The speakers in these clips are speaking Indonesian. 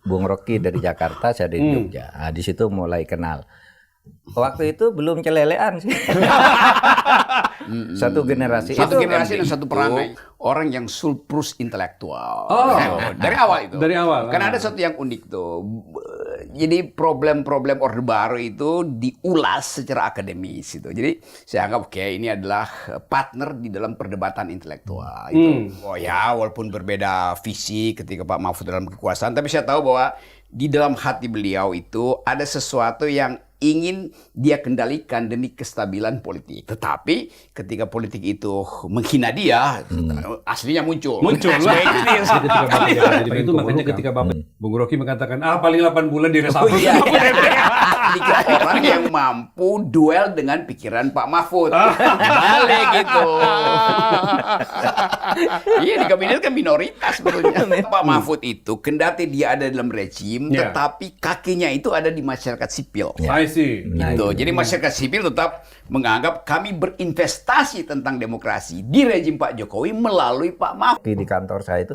Bung Rocky dari Jakarta, saya dari Jogja. Nah, di situ mulai kenal. Waktu itu belum celelean sih. Satu generasi. Satu itu generasi dan satu perangai. Orang yang surplus intelektual. Dari awal itu. Dari awal. Karena ada satu yang unik tuh. Jadi problem-problem Orde Baru itu diulas secara akademis itu. Jadi saya anggap oke, ini adalah partner di dalam perdebatan intelektual. Itu. Oh ya, walaupun berbeda visi ketika Pak Mahfud dalam kekuasaan, tapi saya tahu bahwa di dalam hati beliau itu ada sesuatu yang ingin dia kendalikan demi kestabilan politik. Tetapi ketika politik itu menghina dia, aslinya muncul. Itu makanya ketika Bapak Bung Rocky mengatakan, paling 8 bulan di reshuffle. Tiga orang yang mampu duel dengan pikiran Pak Mahfud. Balik gitu. Iya, di kabinet kan minoritas sebetulnya. Pak Mahfud itu kendati dia ada dalam rejim, tetapi kakinya itu ada di masyarakat sipil. Gitu. Jadi masyarakat sipil tetap menganggap kami berinvestasi tentang demokrasi di rejim Pak Jokowi melalui Pak Mahfud. di kantor saya itu.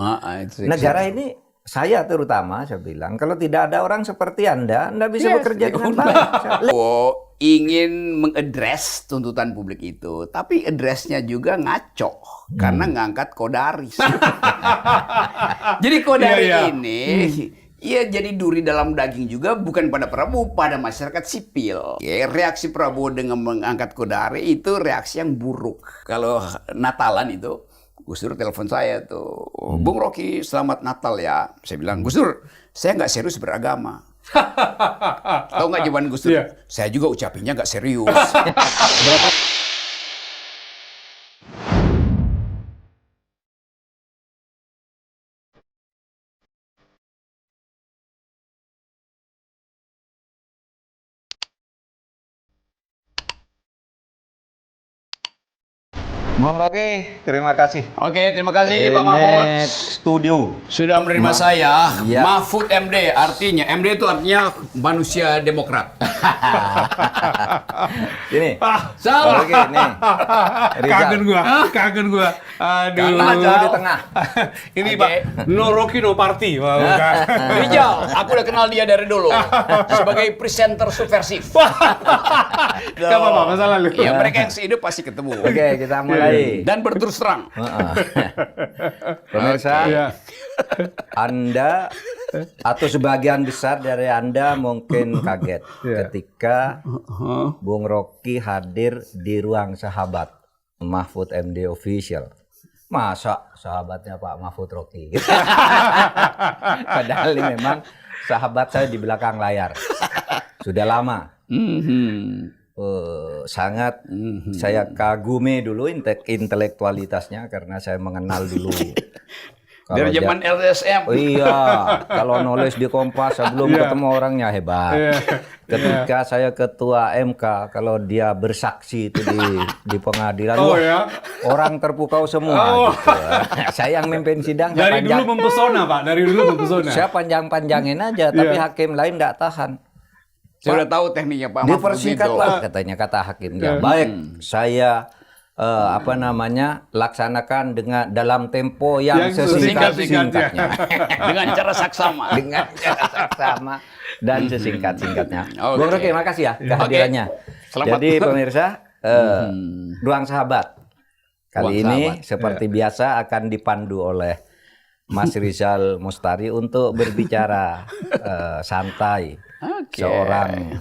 Negara ini, saya terutama, saya bilang, kalau tidak ada orang seperti Anda bisa bekerja dengan baik. Ingin mengadres tuntutan publik itu, tapi addressnya juga ngaco karena ngangkat Kodaris. Jadi Kodari ini jadi duri dalam daging juga, bukan pada Prabowo, pada masyarakat sipil. Reaksi Prabowo dengan mengangkat Kodari itu reaksi yang buruk. Kalau Natalan itu, Gus Dur telepon saya tuh, Bung Rocky selamat Natal ya. Saya bilang, Gus Dur, saya nggak serius beragama. Tahu nggak jawaban Gus Dur? Saya juga ucapinnya nggak serius. Bung Rocky, terima kasih. Oke, terima kasih Pak Mahfud. Studio Sudah menerima saya. Mahfud MD, artinya MD itu artinya manusia demokrat. Ini. Salah. Oke, nih. Kagen gua. Aduh. Karena di tengah. Ini Pak, no Rocky no party. Rizal, aku udah kenal dia dari dulu sebagai presenter subversif. Gak apa-apa, masa lalu. Ya, mereka yang sehidup pasti ketemu. Oke, kita mulai. Dan berterus terang. Pemirsa, Anda atau sebagian besar dari Anda mungkin kaget ketika Bung Rocky hadir di ruang sahabat Mahfud MD Official. Masa sahabatnya Pak Mahfud Rocky? Padahal ini memang sahabat saya di belakang layar. Sudah lama. Sangat saya kagumi dulu intelektualitasnya karena saya mengenal dulu. Dari zaman LSM. Iya, kalau nulis di Kompas sebelum ketemu orangnya hebat. Ketika saya ketua MK, kalau dia bersaksi itu di pengadilan, orang terpukau semua. Gitu. Saya yang memimpin sidang. Dari dulu mempesona Pak, dari dulu mempesona. Saya panjang-panjangin aja, tapi hakim lain nggak tahan. Saya udah tahu tekniknya Pak Mahfud. Dipersingkatlah katanya, kata hakimnya. Baik, saya laksanakan dengan dalam tempo yang sesingkat-singkatnya. Dengan cara saksama. Dengan cara saksama dan sesingkat-singkatnya. Bung Rocky, makasih ya kehadirannya. Jadi pemirsa, Ruang Sahabat kali ini seperti biasa akan dipandu oleh Mas Rizal Mostari untuk berbicara santai. Seorang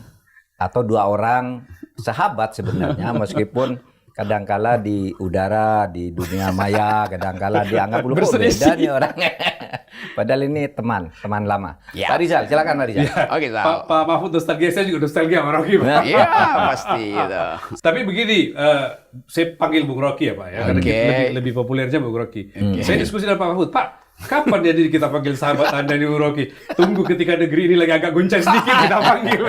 atau dua orang sahabat sebenarnya, meskipun kadangkala di udara, di dunia maya, kadangkala dianggap lu kok beda nih orangnya. Padahal ini teman lama. Pak Rizal, silakan Pak Rizal. Oke, Pak Mahfud nostalgia, saya juga nostalgia sama Rocky. Iya, pasti gitu. Tapi begini, saya panggil Bung Rocky ya Pak ya, karena lebih populernya Bung Rocky. Saya diskusi dengan Pak Mahfud, Pak, kapan jadi kita panggil sahabat Anda di Bung Rocky? Tunggu ketika negeri ini lagi agak goncang sedikit kita panggil.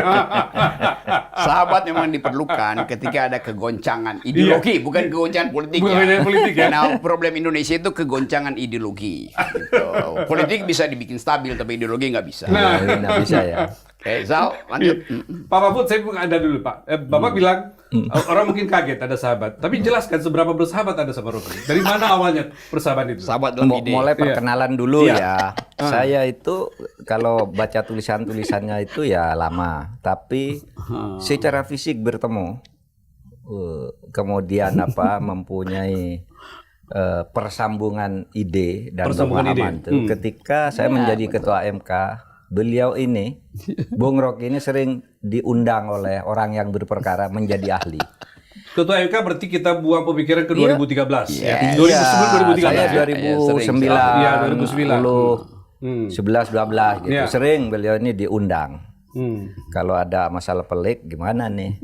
Sahabat memang diperlukan ketika ada kegoncangan ideologi, bukan kegoncangan politik. Bukan politik ya. Karena problem Indonesia itu kegoncangan ideologi. Gitu. Politik bisa dibikin stabil, tapi ideologi nggak bisa. Nggak bisa ya. Oke, Zal, lanjut. Pak Mahfud, saya mau Anda dulu, Pak. Bapak bilang, orang mungkin kaget ada sahabat. Tapi jelaskan seberapa bersahabat Anda sama Rocky. Dari mana awalnya persahabatan itu? Sahabat dalam ide. Mulai perkenalan dulu Iya. ya. Saya itu kalau baca tulisannya itu ya lama, tapi secara fisik bertemu, kemudian mempunyai persambungan ide dan pemahaman itu. Ketika saya menjadi ketua MK, beliau ini, Bung Rocky ini sering diundang oleh orang yang berperkara menjadi ahli. Ketua MK berarti kita buang pemikiran ke 2013. Iya. 2009, 2013. Saya ya? 2009, Iya, 2009. 11, 12 gitu. Iya. Sering beliau ini diundang. Hmm. Kalau ada masalah pelik gimana nih?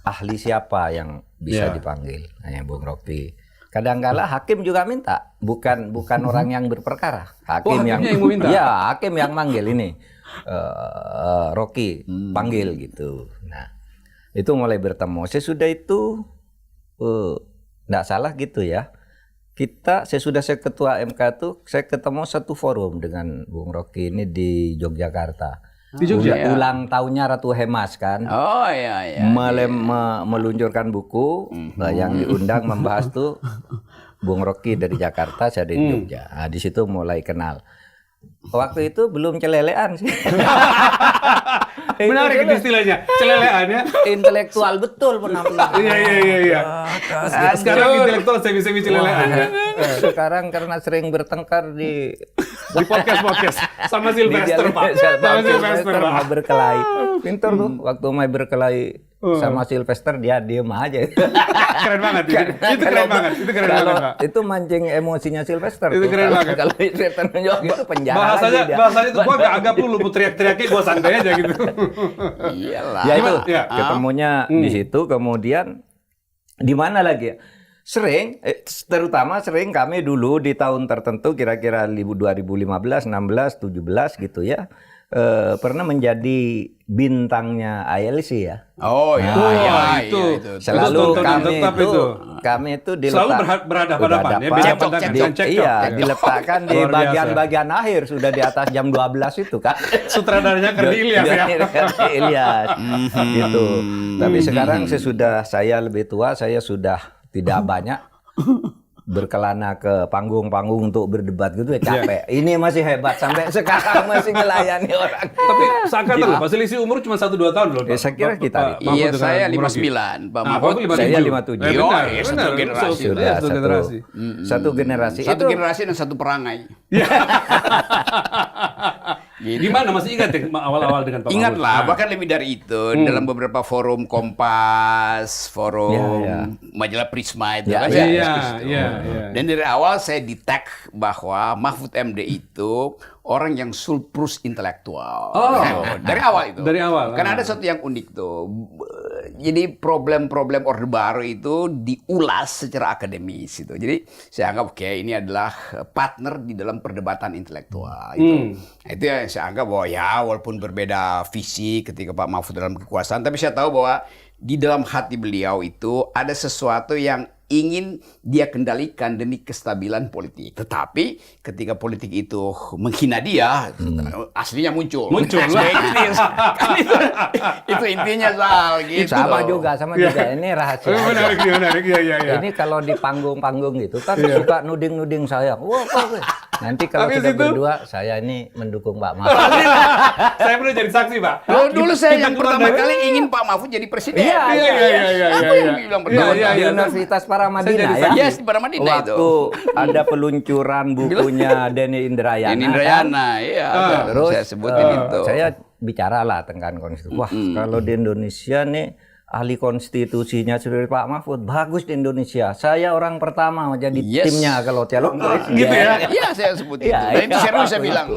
Ahli siapa yang bisa dipanggil? Hanya Bung Rocky. Kadang-kala hakim juga minta, bukan orang yang berperkara. Hakim hakimnya yang mau minta? Ya, hakim yang manggil ini. Rocky panggil gitu. Nah, itu mulai bertemu. Sesudah itu enggak salah gitu ya. Sesudah saya ketua MK tuh saya ketemu satu forum dengan Bung Rocky ini di Yogyakarta. Di Jogja? Ulang tahunnya Ratu Hemas kan. Oh iya. Meluncurkan buku yang diundang membahas tuh Bung Rocky dari Jakarta, saya dari Jogja. Nah, di situ mulai kenal. Waktu itu belum celelean sih. Menarik itu istilahnya, celelean ya. Intelektual betul penampilan. Iya. Sekarang intelektual semi-semi celelean ya. Sekarang karena sering bertengkar di podcast sama Sylvester, Pak. Sama Sylvester, Pak. mau berkelahi. Pintar tuh waktu mau berkelahi sama Sylvester dia diem aja. Keren banget itu keren banget. Itu keren Kalau banget, Pak. itu mancing emosinya Sylvester. Itu tuh. keren banget. Kalau Sylvester nunjuk itu penjara lagi dia. Bahasanya tuh gua agak perlu mau teriak-teriaknya gua santai aja gitu. Iyalah. Ya itu Ya. ketemunya di situ, kemudian di mana lagi ya? Terutama sering kami dulu di tahun tertentu kira-kira 2015, 16, 17 gitu ya. Pernah menjadi bintangnya ILC ya. Oh iya, itu. Selalu Tontonan tetap itu. kami itu Selalu berhadapan-hadapan ya, beda pandangan. Cekcok. Iya, diletakkan di Luar biasa. bagian-bagian akhir sudah di atas jam 12 itu kan. Sutradaranya Kardi Ilyas ya. Kardi Ilyas gitu. Tapi sekarang sesudah saya lebih tua, saya sudah tidak banyak berkelana ke panggung-panggung untuk berdebat gitu ya capek. Ini masih hebat sampai sekarang masih melayani orang. Tapi seangkatan loh, Pak, selisih umur cuma 1-2 tahun loh. Saya kira kita Iya, saya 59, Pak Mahfud. saya 57. Iya, satu generasi. Sudah satu generasi. Satu generasi. Satu Itu generasi dan satu perangai. Gimana masih ingat ya awal-awal dengan Pak Mahfud? Ingatlah, bahkan lebih dari itu dalam beberapa forum Kompas, forum majalah Prisma itu kan saya diskusi itu. Dan dari awal saya di-tag bahwa Mahfud MD itu orang yang surplus intelektual. Dari awal itu. Dari awal. Karena ada satu yang unik tuh. Jadi problem-problem Orde Baru itu diulas secara akademis itu. Jadi saya anggap oke, ini adalah partner di dalam perdebatan intelektual itu. Nah, itu yang saya anggap bahwa ya walaupun berbeda visi ketika Pak Mahfud dalam kekuasaan, tapi saya tahu bahwa di dalam hati beliau itu ada sesuatu yang ingin dia kendalikan demi kestabilan politik. Tetapi ketika politik itu menghina dia, aslinya muncul. Muncul. Itu intinya Zal, gitu. sama juga. Ini rahasia. Menarik. Iya. Ini kalau di panggung-panggung gitu kan suka nuding-nuding saya. Wah, nanti kalau Habis kita itu? berdua, saya ini mendukung Pak Mahfud. Saya perlu jadi saksi, Pak. Dulu saya yang Kita pertama keluar dari- kali ingin Pak Mahfud jadi presiden. Iya. Aku yang bilang pertama. Di Universitas Paramadina Saya ya. Yes, di Paramadina itu. Waktu ada peluncuran bukunya Denny Indrayana. Ini Indrayana, iya. Terus Saya sebutin itu. saya bicara lah tentang konstitusi. Wah, kalau di Indonesia nih ahli konstitusinya seperti Pak Mahfud bagus di Indonesia. Saya orang pertama mau jadi timnya kalau calon presiden. Gitu ya? Iya, saya sebut itu. Iya, Dan itu iya. serius saya bilang.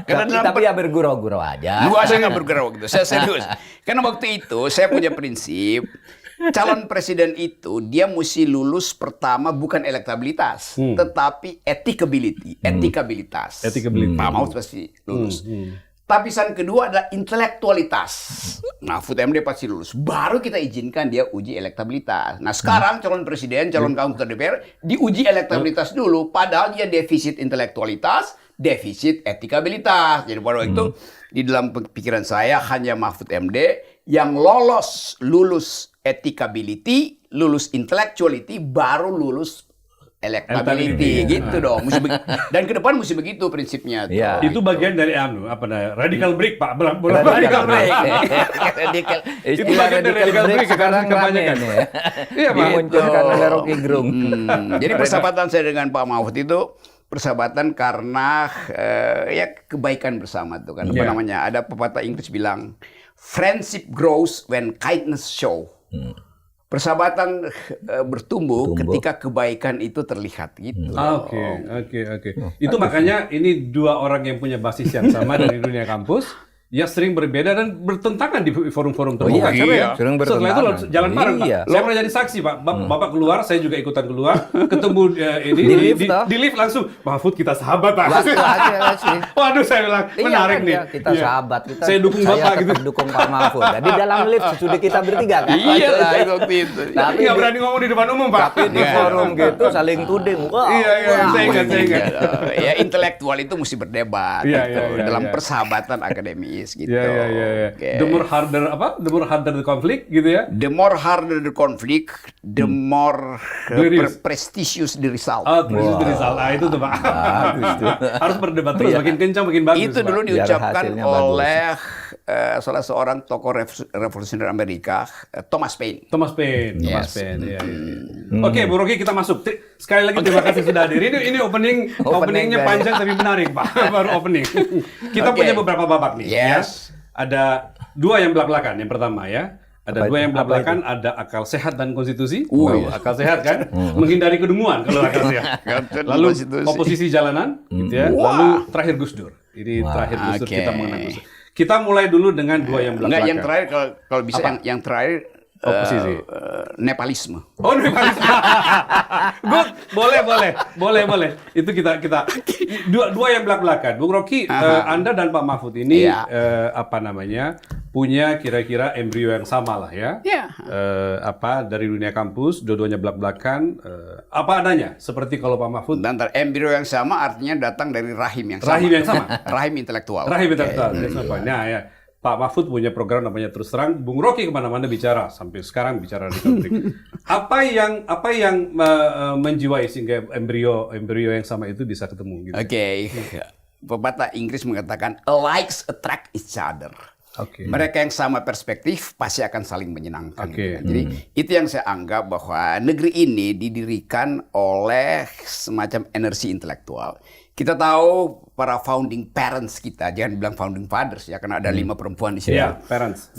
Karena dalam Tapi ya bergurau-gurau aja. Gua saya nggak bergerak gitu, saya serius. Karena waktu itu saya punya prinsip, calon presiden itu dia mesti lulus pertama bukan elektabilitas, tetapi etikabilitas. Pak Mahfud pasti lulus. Lapisan kedua adalah intelektualitas. Mahfud MD pasti lulus. Baru kita izinkan dia uji elektabilitas. Nah sekarang calon presiden, calon anggota DPR diuji elektabilitas dulu. Padahal dia defisit intelektualitas, defisit etikabilitas. Jadi pada waktu itu di dalam pikiran saya hanya Mahfud MD yang lulus etikability, lulus intellectuality, baru lulus electability gitu dong. Dan ke depan mesti begitu prinsipnya. Ya, itu bagian dari radical break Pak. Radical break. Itu bagian dari radical break sekarang rame nih ya. Iya Pak. Dimunculkan oleh Rocky Gerung. Jadi persahabatan saya dengan Pak Mahfud itu persahabatan karena ya kebaikan bersama tuh kan. Apa namanya? Ada pepatah Inggris bilang friendship grows when kindness show. Persahabatan bertumbuh ketika kebaikan itu terlihat gitu. Oke. Itu makanya ini dua orang yang punya basis yang sama dari dunia kampus. Ya sering berbeda dan bertentangan di forum-forum terbuka. Sering Setelah itu jalan bareng Pak. Saya pernah jadi saksi Pak. Bapak keluar, saya juga ikutan keluar. Ketemu di lift langsung. Mahfud kita sahabat Pak. Waduh saya bilang menarik nih. Kita sahabat. Saya dukung Bapak gitu. Dukung Pak Mahfud. Jadi dalam lift sesudah kita bertiga kan. Iya lah itu. Tapi nggak berani ngomong di depan umum Pak. Tapi di forum gitu saling tuding. Iya, saya ingat. Ya intelektual itu mesti berdebat dalam persahabatan akademis gitu. Iya. The more harder the conflict gitu ya. The more harder the conflict, the more prestigious the result. Prestigious the result. Itu tuh Pak. Harus berdebat terus, makin kencang makin bagus. Itu dulu diucapkan oleh salah seorang tokoh revolusioner Amerika, Thomas Paine. Iya. Oke, Bu Rocky kita masuk. Sekali lagi terima kasih sudah hadir. Ini openingnya panjang tapi menarik Pak. Baru opening. Kita punya beberapa babak nih. Yes. Ada dua yang belak-belakan. Yang pertama ya. Ada dua yang belak-belakan, ada akal sehat dan konstitusi. Akal sehat kan, menghindari kedunguan kalau akal sehat. Lalu oposisi jalanan, gitu ya. Lalu terakhir Gus Dur. Ini terakhir Gus Dur kita mengenai Gus Dur. Kita mulai dulu dengan dua yang belak-belakan. Enggak, yang terakhir kalau bisa yang terakhir oposisi. Nepalisme. Oh, Nepalisme. Good. Boleh. Itu kita dua yang belak-belakan. Bung Rocky, Anda dan Pak Mahfud ini punya kira-kira embrio yang sama lah ya. Dari dunia kampus, dua-duanya belak-belakan, apa adanya. Seperti kalau Pak Mahfud. Dan embrio yang sama artinya datang dari rahim yang sama. Rahim yang sama. Rahim intelektual. Nah ya. Pak Mahfud punya program namanya Terus Terang. Bung Rocky kemana-mana bicara, sampai sekarang bicara di publik. Apa yang menjiwai sehingga embrio yang sama itu bisa ketemu? Gitu? Pepatah Inggris mengatakan likes attract each other. Mereka yang sama perspektif pasti akan saling menyenangkan. Jadi itu yang saya anggap bahwa negeri ini didirikan oleh semacam energi intelektual. Kita tahu para founding parents kita, jangan bilang founding fathers ya, karena ada 5 perempuan di sini. Parents.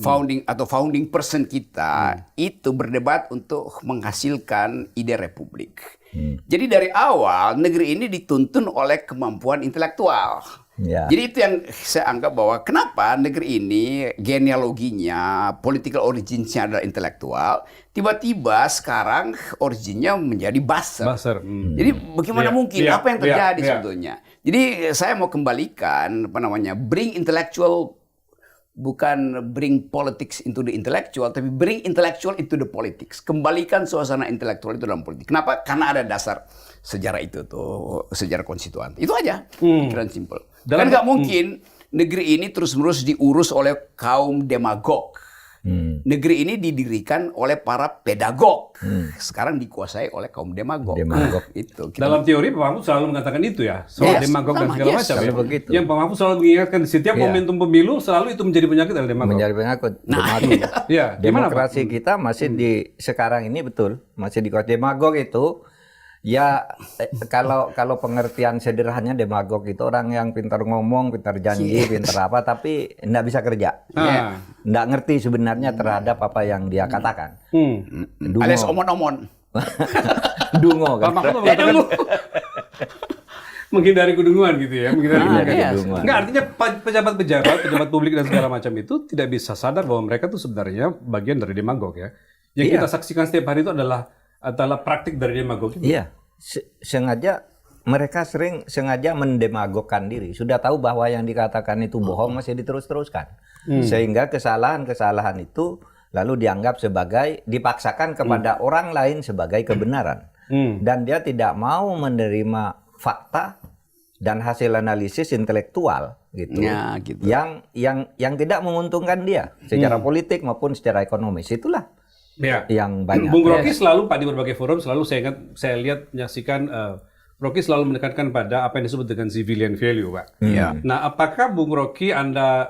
Founding person kita itu berdebat untuk menghasilkan ide republik. Jadi dari awal negeri ini dituntun oleh kemampuan intelektual. Jadi itu yang saya anggap bahwa kenapa negeri ini genealoginya, political originsnya adalah intelektual, tiba-tiba sekarang originnya menjadi buzzer. Jadi bagaimana mungkin? Apa yang terjadi sebetulnya? Jadi saya mau kembalikan bring intellectual, bukan bring politics into the intellectual, tapi bring intellectual into the politics. Kembalikan suasana intelektual itu dalam politik. Kenapa? Karena ada dasar sejarah itu tuh, sejarah konstituan. Itu aja, pikiran simpel. Kan nggak mungkin negeri ini terus-menerus diurus oleh kaum demagog. Negeri ini didirikan oleh para pedagog. Sekarang dikuasai oleh kaum demagog. Itu. Dalam teori Pak Mahfud selalu mengatakan itu ya, soal demagog dan segala macam. Yang Pak Mahfud selalu mengingatkan setiap momentum pemilu selalu itu menjadi penyakit adalah demagog. Menjadi penyakit. Demokrasi kita masih sekarang ini betul masih dikuasai demagog itu. Ya kalau pengertian sederhananya demagog itu orang yang pintar ngomong, pintar janji, pintar apa, tapi nggak bisa kerja, nggak ngerti sebenarnya terhadap apa yang dia katakan. Alias omon-omon. Dungo kan. Menghindari kedunguan gitu ya, Nggak, artinya pejabat publik dan segala macam itu tidak bisa sadar bahwa mereka tuh sebenarnya bagian dari demagog ya. Yang kita saksikan setiap hari itu adalah praktik dari demagog. Iya, mereka sengaja mendemagogkan diri. Sudah tahu bahwa yang dikatakan itu bohong masih diterus-teruskan. Sehingga kesalahan-kesalahan itu lalu dianggap dipaksakan kepada orang lain sebagai kebenaran. Dan dia tidak mau menerima fakta dan hasil analisis intelektual gitu. Ya, gitu. Yang tidak menguntungkan dia secara politik maupun secara ekonomis. Itulah Ya. yang banyak. Bung Rocky selalu Pak di berbagai forum selalu saya lihat menyaksikan Rocky selalu menekankan pada apa yang disebut dengan civilian value, Pak. Iya. Nah, apakah Bung Rocky Anda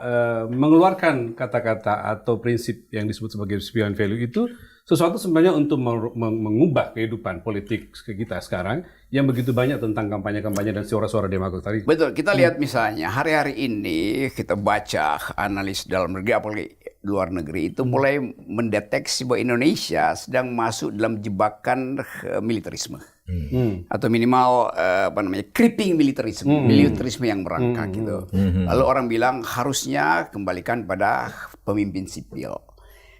mengeluarkan kata-kata atau prinsip yang disebut sebagai civilian value itu sesuatu sebenarnya untuk mengubah kehidupan politik kita sekarang yang begitu banyak tentang kampanye-kampanye dan suara-suara demagog tadi? Betul, kita lihat misalnya hari-hari ini kita baca analis dalam negeri apalagi luar negeri itu mulai mendeteksi bahwa Indonesia sedang masuk dalam jebakan militerisme. Atau minimal creeping militerisme yang merangkak gitu. Lalu orang bilang harusnya kembalikan pada pemimpin sipil.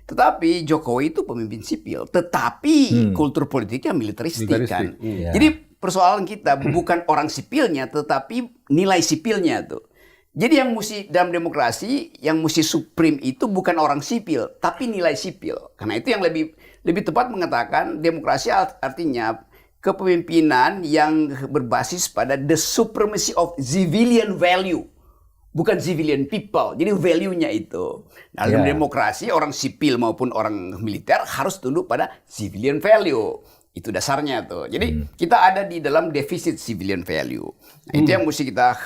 Tetapi Jokowi itu pemimpin sipil, tetapi kultur politiknya militeristik kan. Jadi persoalan kita bukan orang sipilnya, tetapi nilai sipilnya tuh. Jadi yang mesti dalam demokrasi, yang mesti supreme itu bukan orang sipil, tapi nilai sipil. Karena itu yang lebih tepat mengatakan demokrasi artinya kepemimpinan yang berbasis pada the supremacy of civilian value. Bukan civilian people, jadi value-nya itu. Nah, dalam demokrasi orang sipil maupun orang militer harus tunduk pada civilian value. Itu dasarnya tuh. Jadi kita ada di dalam defisit civilian value. Nah, itu yang mesti kita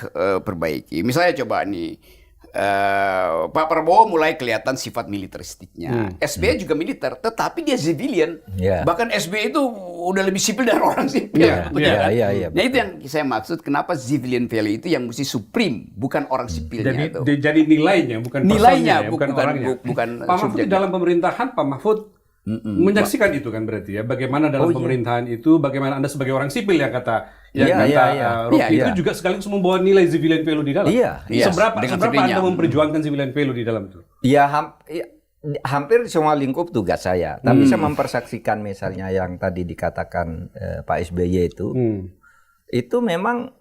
perbaiki. Misalnya coba nih, Pak Prabowo mulai kelihatan sifat militeristiknya. SBY juga militer, tetapi dia civilian. Bahkan SBY itu udah lebih sipil dari orang sipil. Nah itu yang saya maksud, kenapa civilian value itu yang mesti supreme, bukan orang sipilnya. Jadi nilainya, bukan nilainya, bukan orangnya. Bukan Pak Mahfud di dalam pemerintahan, Pak Mahfud menyaksikan itu kan berarti ya. Bagaimana dalam pemerintahan itu, bagaimana Anda sebagai orang sipil yang kata Rocky itu juga sekaligus membawa nilai civilian value di dalam. Seberapa Anda memperjuangkan civilian value di dalam itu? Hampir semua lingkup tugas saya. Tapi saya mempersaksikan misalnya yang tadi dikatakan Pak SBY itu memang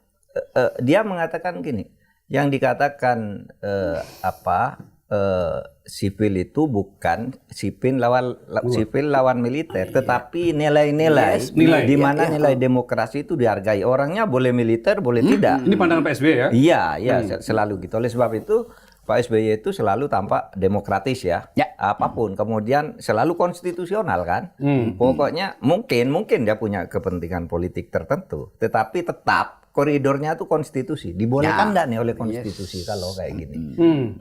dia mengatakan gini, yang dikatakan sipil itu bukan sipil lawan militer, tetapi nilai-nilai di mana nilai demokrasi itu dihargai. Orangnya boleh militer, boleh tidak. Ini pandangan Pak SBY ya? Iya, selalu gitu. Oleh sebab itu Pak SBY itu selalu tampak demokratis ya. Apapun, kemudian selalu konstitusional kan. Pokoknya mungkin dia punya kepentingan politik tertentu, tetapi tetap koridornya itu konstitusi. Dibolehkan enggak nih oleh konstitusi kalau kayak gini.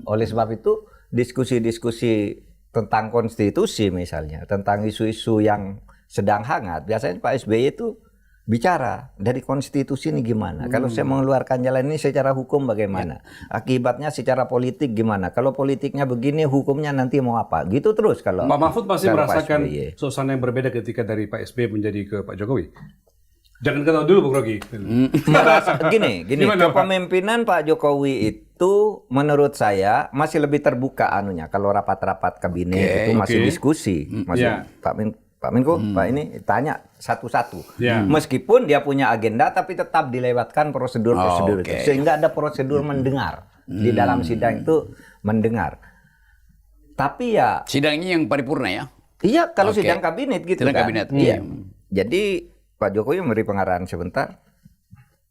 Oleh sebab itu diskusi-diskusi tentang konstitusi misalnya, tentang isu-isu yang sedang hangat, biasanya Pak SBY itu bicara dari konstitusi ini gimana. Kalau saya mengeluarkan jalan ini secara hukum bagaimana? Akibatnya secara politik gimana? Kalau politiknya begini, hukumnya nanti mau apa? Gitu terus kalau Pak Mahfud pasti merasakan suasana yang berbeda ketika dari Pak SBY menjadi ke Pak Jokowi. Jangan ketahui dulu Bung Rocky. Gini, kepemimpinan Pak Jokowi itu menurut saya masih lebih terbuka anunya. Kalau rapat-rapat kabinet itu masih diskusi, masih Pak Menko, Pak ini tanya satu-satu. Meskipun dia punya agenda, tapi tetap dilewatkan prosedur-prosedur itu, sehingga ada prosedur mendengar di dalam sidang itu mendengar. Tapi ya sidangnya yang paripurna ya? Iya, kalau sidang kabinet gitu sidang kan. Kabinet. Iya. Jadi Pak Jokowi memberi pengarahan sebentar.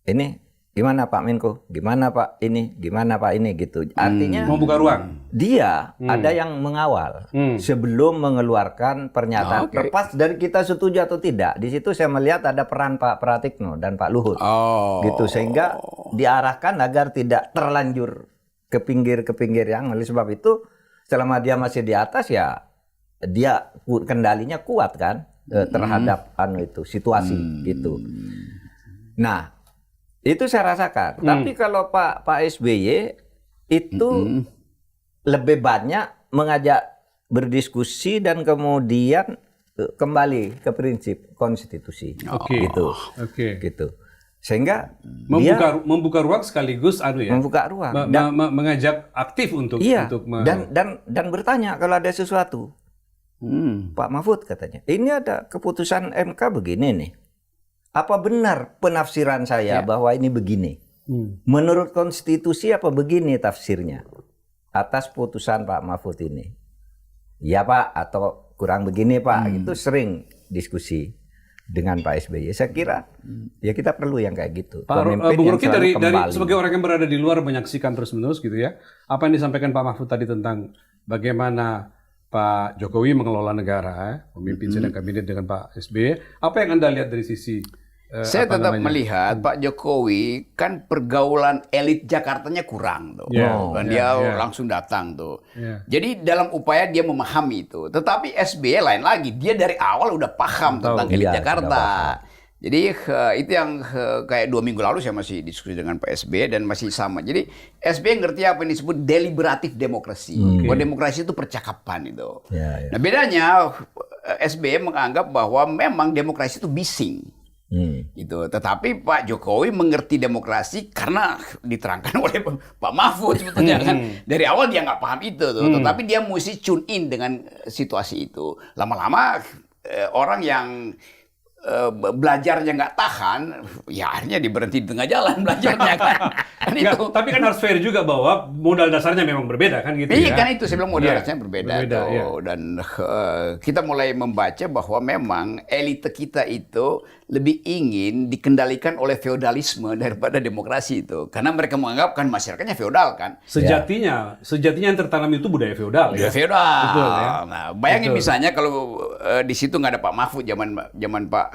Ini gimana Pak Menko? Gimana Pak ini? Gimana Pak ini gitu. Artinya membuka ruang. Dia ada yang mengawal sebelum mengeluarkan pernyataan. Lepas dari kita setuju atau tidak. Di situ saya melihat ada peran Pak Pratikno dan Pak Luhut. Gitu sehingga diarahkan agar tidak terlanjur ke pinggir yang. Oleh sebab itu selama dia masih di atas ya dia kendalinya kuat kan terhadap situasi gitu. Nah, itu saya rasakan. Tapi kalau Pak SBY itu lebih banyak mengajak berdiskusi dan kemudian kembali ke prinsip konstitusi. Gitu. Sehingga membuka ruang sekaligus membuka ruang mengajak aktif untuk dan bertanya kalau ada sesuatu. Pak Mahfud katanya, ini ada keputusan MK begini nih. Apa benar penafsiran saya bahwa ini begini? Menurut konstitusi apa begini tafsirnya? Atas putusan Pak Mahfud ini. Ya Pak, atau kurang begini Pak. Itu sering diskusi. dengan Pak SBY. Saya kira ya kita perlu yang kayak gitu. Pak Pemimpin Bung yang Rocky selalu dari kembali. sebagai orang yang berada di luar menyaksikan terus-menerus gitu ya, apa yang disampaikan Pak Mahfud tadi tentang bagaimana Pak Jokowi mengelola negara, memimpin sidang kabinet dengan Pak SBY, apa yang Anda lihat dari sisi saya tetap melihat Pak Jokowi kan pergaulan elit Jakartanya kurang tuh. Dan dia langsung datang tuh. Jadi dalam upaya dia memahami itu. Tetapi SBY lain lagi, dia dari awal udah paham tentang elit Jakarta. Jadi itu yang kayak 2 minggu lalu saya masih diskusi dengan Pak SBY dan masih sama. Jadi SBY ngerti apa yang disebut deliberatif demokrasi. Bahwa demokrasi itu percakapan itu. Nah bedanya SBY menganggap bahwa memang demokrasi itu bising. Gitu. Tetapi Pak Jokowi mengerti demokrasi karena diterangkan oleh Pak Mahfud sebetulnya kan. Dari awal dia nggak paham itu tuh. Tetapi dia mesti tune in dengan situasi itu. Lama-lama orang yang belajarnya nggak tahan, ya akhirnya diberhenti di tengah jalan belajarnya kan. Itu. Tapi kan harus fair juga bahwa modal dasarnya memang berbeda kan gitu iya, ya. kan itu saya bilang modal dasarnya berbeda tuh. Iya. Dan kita mulai membaca bahwa memang elite kita itu lebih ingin dikendalikan oleh feodalisme daripada demokrasi itu. Karena mereka menganggap kan masyarakatnya feodal kan. Sejatinya yang tertanam itu budaya feodal ya. Feodal. Betul, ya? Nah, bayangin misalnya kalau di situ nggak ada Pak Mahfud zaman Pak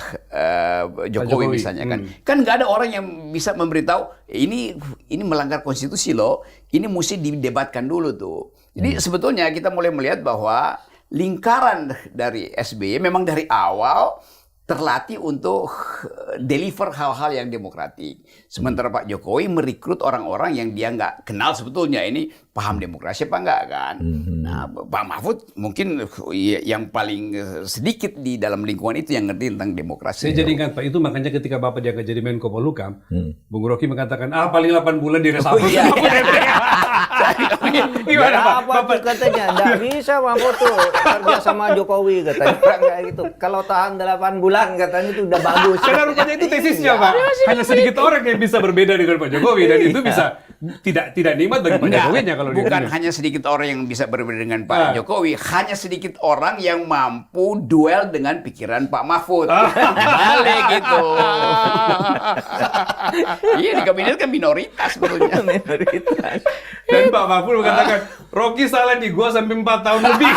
Jokowi misalnya kan. Kan nggak ada orang yang bisa memberitahu ini melanggar konstitusi loh. Ini mesti didebatkan dulu tuh. Jadi sebetulnya kita mulai melihat bahwa lingkaran dari SBY memang dari awal terlatih untuk deliver hal-hal yang demokratik. Sementara Pak Jokowi merekrut orang-orang yang dia nggak kenal sebetulnya ini paham demokrasi apa enggak kan. Nah Pak Mahfud mungkin yang paling sedikit di dalam lingkungan itu yang ngerti tentang demokrasi. Saya jadi ingat Pak, itu makanya ketika Bapak diangkat jadi Menko Polhukam, Bung Rocky mengatakan, paling 8 bulan di reshuffle. Gimana Pak? Bapak katanya, nggak bisa Mahfud tuh kerja sama Jokowi katanya. Kayak gitu. Kalau tahan 8 bulan katanya itu udah bagus. Karena rupanya itu tesisnya Pak. Hanya sedikit orang yang bisa berbeda dengan Pak Jokowi dan itu bisa tidak nikmat bagi Pak Jokowi-nya kalau bukan hanya sedikit orang yang bisa berbeda dengan Pak Jokowi, hanya sedikit orang yang mampu duel dengan pikiran Pak Mahfud. Balik gitu. Iya di kabinet kan minoritas sebetulnya. Minoritas. Dan Pak Mahfud mengatakan, Rocky salah nih, gua sampai 4 tahun lebih.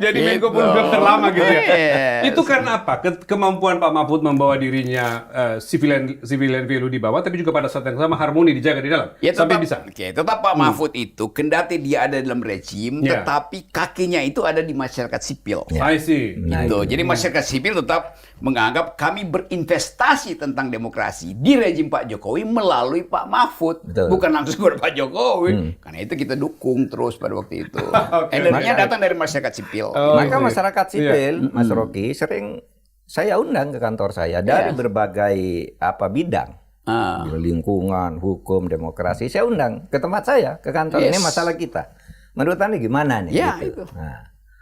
Jadi Menko Polhukam terlama gitu ya. Itu karena apa? Kemampuan Pak Mahfud membawa dirinya civilian value di bawah, tapi juga pada saat yang sama harmoni dijaga di dalam. Ya, sampai tetap, bisa. Tetap Pak Mahfud itu, kendati dia ada dalam rejim, tetapi kakinya itu ada di masyarakat sipil. I see. Gitu. Jadi masyarakat sipil tetap menganggap kami berinvestasi tentang demokrasi di rejim Pak Jokowi melalui Pak Mahfud. Betul. Bukan langsung kepada Pak Jokowi. Karena itu kita dukung terus pada waktu itu. Energinya datang dari masyarakat sipil. Maka masyarakat sipil, Mas Rocky, sering saya undang ke kantor saya dari berbagai bidang. Lingkungan, hukum, demokrasi. Saya undang ke tempat saya, ke kantor. Ini masalah kita. Menurut Anda gimana nih? Itu.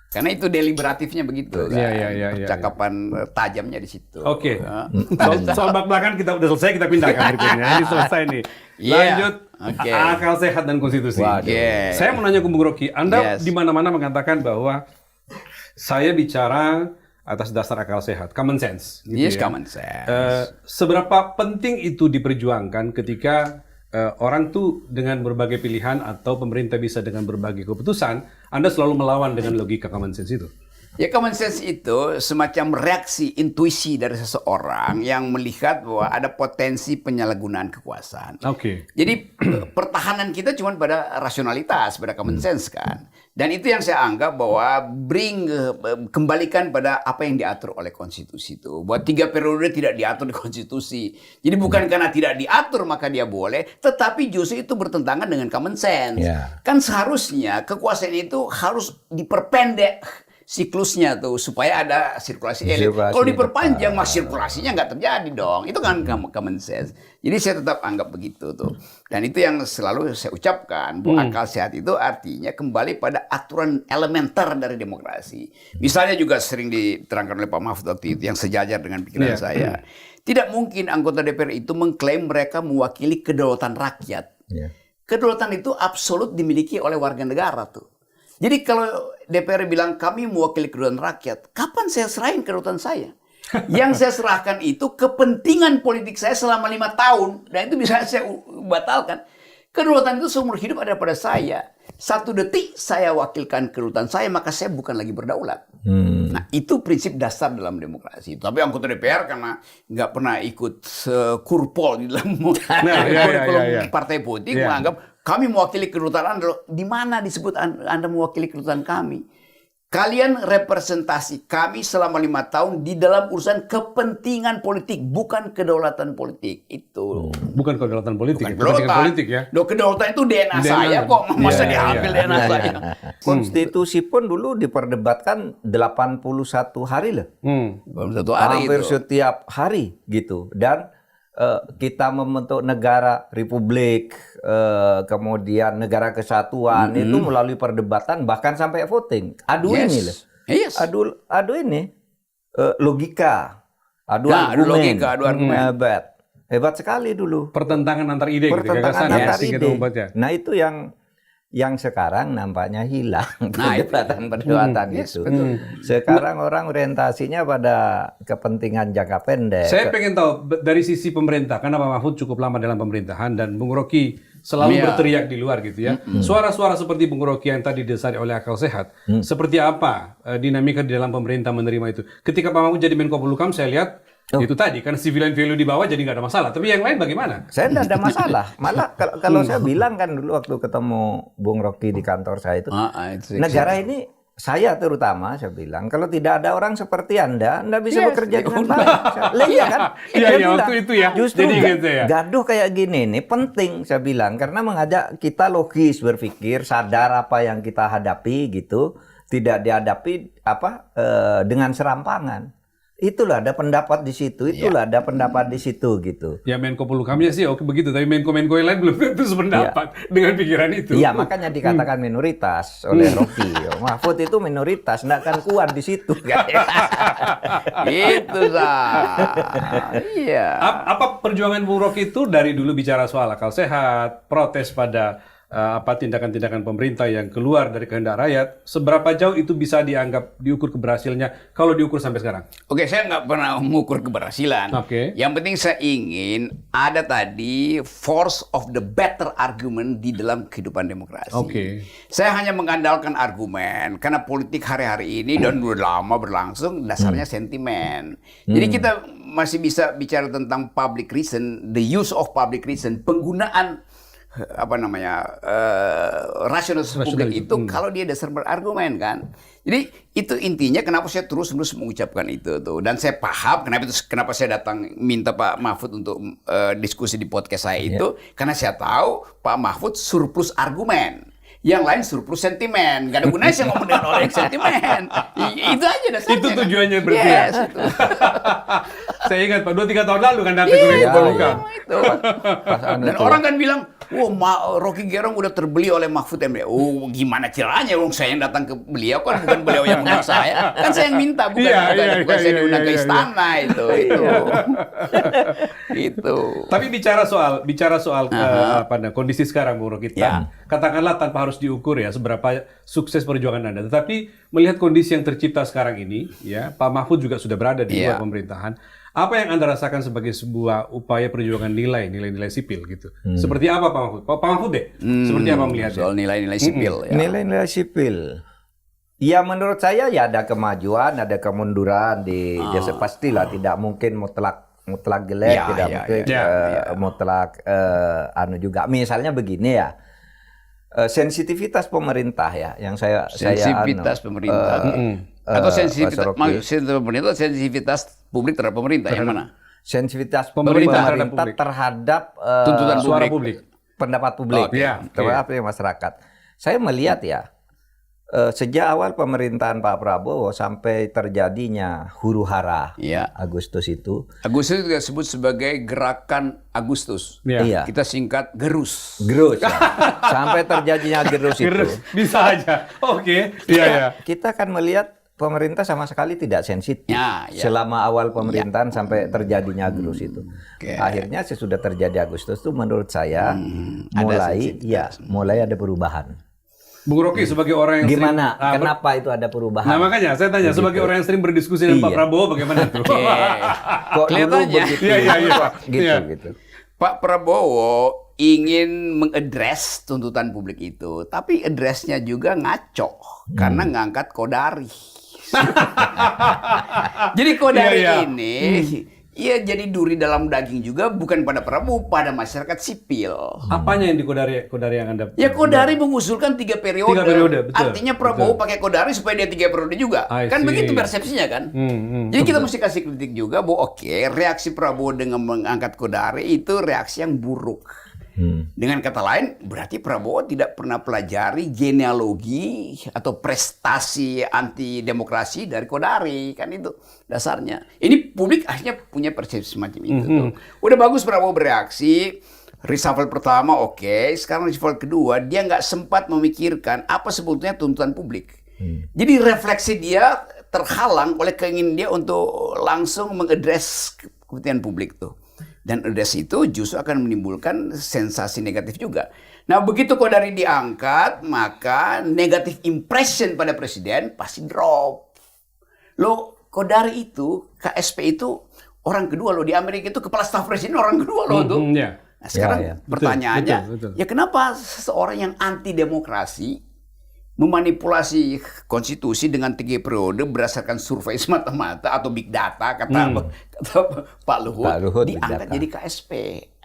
Karena itu deliberatifnya begitu. Percakapan tajamnya di situ. Oke. Soal bak-bakan kita udah selesai, kita pindah ke berikutnya. Ini selesai nih. Lanjut. Akal sehat dan konstitusi. Saya mau nanya ke Bung Rocky. Anda di mana-mana mengatakan bahwa saya bicara atas dasar akal sehat, common sense. Gitu Common sense. Seberapa penting itu diperjuangkan ketika orang tuh dengan berbagai pilihan atau pemerintah bisa dengan berbagai keputusan, Anda selalu melawan dengan logika common sense itu? Ya common sense itu semacam reaksi intuisi dari seseorang yang melihat bahwa ada potensi penyalahgunaan kekuasaan. Jadi pertahanan kita cuma pada rasionalitas, pada common sense kan. Dan itu yang saya anggap bahwa kembalikan pada apa yang diatur oleh konstitusi itu. Bahwa 3 periode tidak diatur di konstitusi. Jadi bukan karena tidak diatur maka dia boleh, tetapi justru itu bertentangan dengan common sense. Kan seharusnya kekuasaan itu harus diperpendek siklusnya tuh supaya ada sirkulasi elit. Kalau diperpanjang mah sirkulasinya nggak terjadi dong. Itu kan common sense. Jadi saya tetap anggap begitu tuh. Dan itu yang selalu saya ucapkan bahwa akal sehat itu artinya kembali pada aturan elementer dari demokrasi. Misalnya juga sering diterangkan oleh Pak Mahfud waktu itu yang sejajar dengan pikiran saya. Tidak mungkin anggota DPR itu mengklaim mereka mewakili kedaulatan rakyat. Kedaulatan itu absolut dimiliki oleh warga negara tuh. Jadi kalau DPR bilang kami mewakili kedaulatan rakyat, kapan saya serahin kedaulatan saya? Yang saya serahkan itu kepentingan politik saya selama 5 tahun. Dan itu bisa saya batalkan. Kedaulatan itu seumur hidup ada pada saya. 1 detik saya wakilkan kedaulatan saya, maka saya bukan lagi berdaulat. Nah, itu prinsip dasar dalam demokrasi. Tapi anggota DPR karena nggak pernah ikut kurpol di dalam partai politik, menganggap kami mewakili kedaulatan Anda. Di mana disebut Anda mewakili kedaulatan kami? Kalian representasi kami selama 5 tahun di dalam urusan kepentingan politik, bukan kedaulatan politik. Itu. Bukan kedaulatan politik, Bukan kepentingan kedaulatan. politik ya. Kedaulatan itu DNA saya kok. Masa diambil DNA saya? Konstitusi pun dulu diperdebatkan 81 hari loh. Belum 1 hari Hampir itu. setiap hari gitu. Dan kita membentuk negara republik, kemudian negara kesatuan itu melalui perdebatan bahkan sampai voting. Adu ini loh. Yes. Adu ini logika, adu Nah, adu argumen. logika, adu argumen. Hebat sekali dulu. Pertentangan antar ide, gitu, Pertentangan gagasan ya, antar si ide. ketua umumnya. Nah itu yang sekarang nampaknya hilang. Nah, itu. Perdebatan Yes, itu. betul. Sekarang orang orientasinya pada kepentingan jangka pendek. Saya pengen tahu dari sisi pemerintah, karena Pak Mahfud cukup lama dalam pemerintahan dan Bung Rocky selalu berteriak di luar gitu ya. Suara-suara seperti Bung Rocky yang tadi didasari oleh akal sehat, seperti apa dinamika di dalam pemerintah menerima itu? Ketika Pak Mahfud jadi Menko Polhukam, saya lihat itu tadi kan civilian value di bawah jadi nggak ada masalah. Tapi yang lain bagaimana? Saya tidak ada masalah. Malah kalau saya bilang kan dulu waktu ketemu Bung Rocky di kantor saya itu, negara ini saya terutama saya bilang kalau tidak ada orang seperti Anda bisa bekerja dengan baik. Iya kan? Iya, Saya iya, bilang, waktu itu ya. Justru Jadi gitu ya. gaduh kayak gini ini penting saya bilang karena mengajak kita logis berpikir, sadar apa yang kita hadapi gitu, tidak dihadapi dengan serampangan. Itulah ada pendapat di situ, ada pendapat di situ gitu. Ya Menko Polhukamnya sih oke begitu, tapi Menko-Menko yang lain belum tentu sependapat dengan pikiran itu. Iya, makanya dikatakan minoritas oleh Rocky. Mahfud itu minoritas, nggak akan kuat di situ. Itu Iya. Apa perjuangan Bung Rocky itu dari dulu bicara soal akal sehat, protes pada tindakan-tindakan pemerintah yang keluar dari kehendak rakyat, seberapa jauh itu bisa diukur keberhasilannya kalau diukur sampai sekarang? Oke, saya nggak pernah mengukur keberhasilan. Oke. Yang penting saya ingin ada tadi force of the better argument di dalam kehidupan demokrasi. Oke. Saya hanya mengandalkan argumen karena politik hari-hari ini dan udah lama berlangsung dasarnya sentimen. Jadi kita masih bisa bicara tentang public reason, the use of public reason, penggunaan rasionalitas publik itu kalau dia dasar berargumen kan. Jadi itu intinya kenapa saya terus-menerus mengucapkan itu tuh. Dan saya paham kenapa saya datang minta Pak Mahfud untuk diskusi di podcast saya itu karena saya tahu Pak Mahfud surplus argumen. Yang lain surplus sentimen. Gak ada gunanya saya ngomong dengan orang yang sentimen. Itu aja dasarnya. Itu tujuannya berarti yes, ya? itu. Saya ingat Pak, 2-3 tahun lalu kan datang ke Menko Polhukam. Itu. Dan orang kan bilang, Rocky Gerung udah terbeli oleh Mahfud MD. Oh, gimana caranya? Saya yang datang ke beliau kan bukan beliau yang mengundang saya. Kan saya yang minta, bukan saya diundang ke istana itu. Itu. Tapi bicara soal kondisi sekarang Bung Rocky, katakanlah tanpa harus diukur ya seberapa sukses perjuangan Anda. Tetapi melihat kondisi yang tercipta sekarang ini, ya Pak Mahfud juga sudah berada di luar pemerintahan. Apa yang Anda rasakan sebagai sebuah upaya perjuangan nilai-nilai sipil gitu? Seperti apa Pak Mahfud? Pak Mahfud deh, seperti apa melihatnya? Soal nilai-nilai sipil. Ya. Nilai-nilai sipil. Ya menurut saya ya ada kemajuan, ada kemunduran di pastilah tidak mungkin mutlak jelek, tidak mungkin mutlak juga. Misalnya begini ya. Sensitivitas pemerintah ya yang sensitivitas pemerintah atau sensitivitas publik terhadap pemerintah yang mana? Sensitivitas pemerintah terhadap tuntutan suara publik, pendapat publik, terhadap masyarakat. Saya melihat ya sejak awal pemerintahan Pak Prabowo sampai terjadinya huru-hara Agustus itu. Agustus juga disebut sebagai gerakan Agustus. Iya. Kita singkat Gerus. Gerus. Ya. Sampai terjadinya Gerus itu. Bisa aja. Oke. Kita akan melihat pemerintah sama sekali tidak sensitif selama awal pemerintahan sampai terjadinya Gerus itu. Akhirnya sesudah terjadi Agustus itu menurut saya mulai ada perubahan. Bung Rocky sebagai orang yang Gimana? sering, Kenapa itu ada perubahan? Nah makanya saya tanya sebagai orang yang sering berdiskusi dengan Pak Prabowo bagaimana itu? Kok dulu begitu? Iya. Gitu. Pak Prabowo ingin mengadres tuntutan publik itu, tapi addressnya juga ngaco karena ngangkat Kodari. Jadi Kodari ini ya jadi duri dalam daging juga, bukan pada Prabowo, pada masyarakat sipil. Apanya yang di Kodari yang Anda? Ya Kodari mengusulkan 3 periode. 3 periode, betul. Artinya Prabowo pakai Kodari supaya dia 3 periode juga. I Kan see. begitu persepsinya kan. Jadi kita mesti kasih kritik juga bahwa oke, reaksi Prabowo dengan mengangkat Kodari itu reaksi yang buruk. Dengan kata lain, berarti Prabowo tidak pernah pelajari genealogi atau prestasi anti demokrasi dari Kodari, kan itu dasarnya. Ini publik akhirnya punya persepsi semacam itu. Tuh. Udah bagus Prabowo bereaksi, reshuffle pertama oke, sekarang reshuffle kedua dia nggak sempat memikirkan apa sebetulnya tuntutan publik. Jadi refleksi dia terhalang oleh keinginan dia untuk langsung mengadres kepentingan publik tuh. Dan address itu justru akan menimbulkan sensasi negatif juga. Nah begitu Kodari diangkat, maka negatif impression pada presiden pasti drop. Loh Kodari itu, KSP itu orang kedua loh di Amerika itu kepala staf presiden orang kedua loh tuh. Ya. Nah, sekarang pertanyaannya, betul. ya kenapa seseorang yang anti demokrasi memanipulasi konstitusi dengan 3 periode berdasarkan survei semata-mata atau big data kata Pak Luhut diangkat jadi KSP.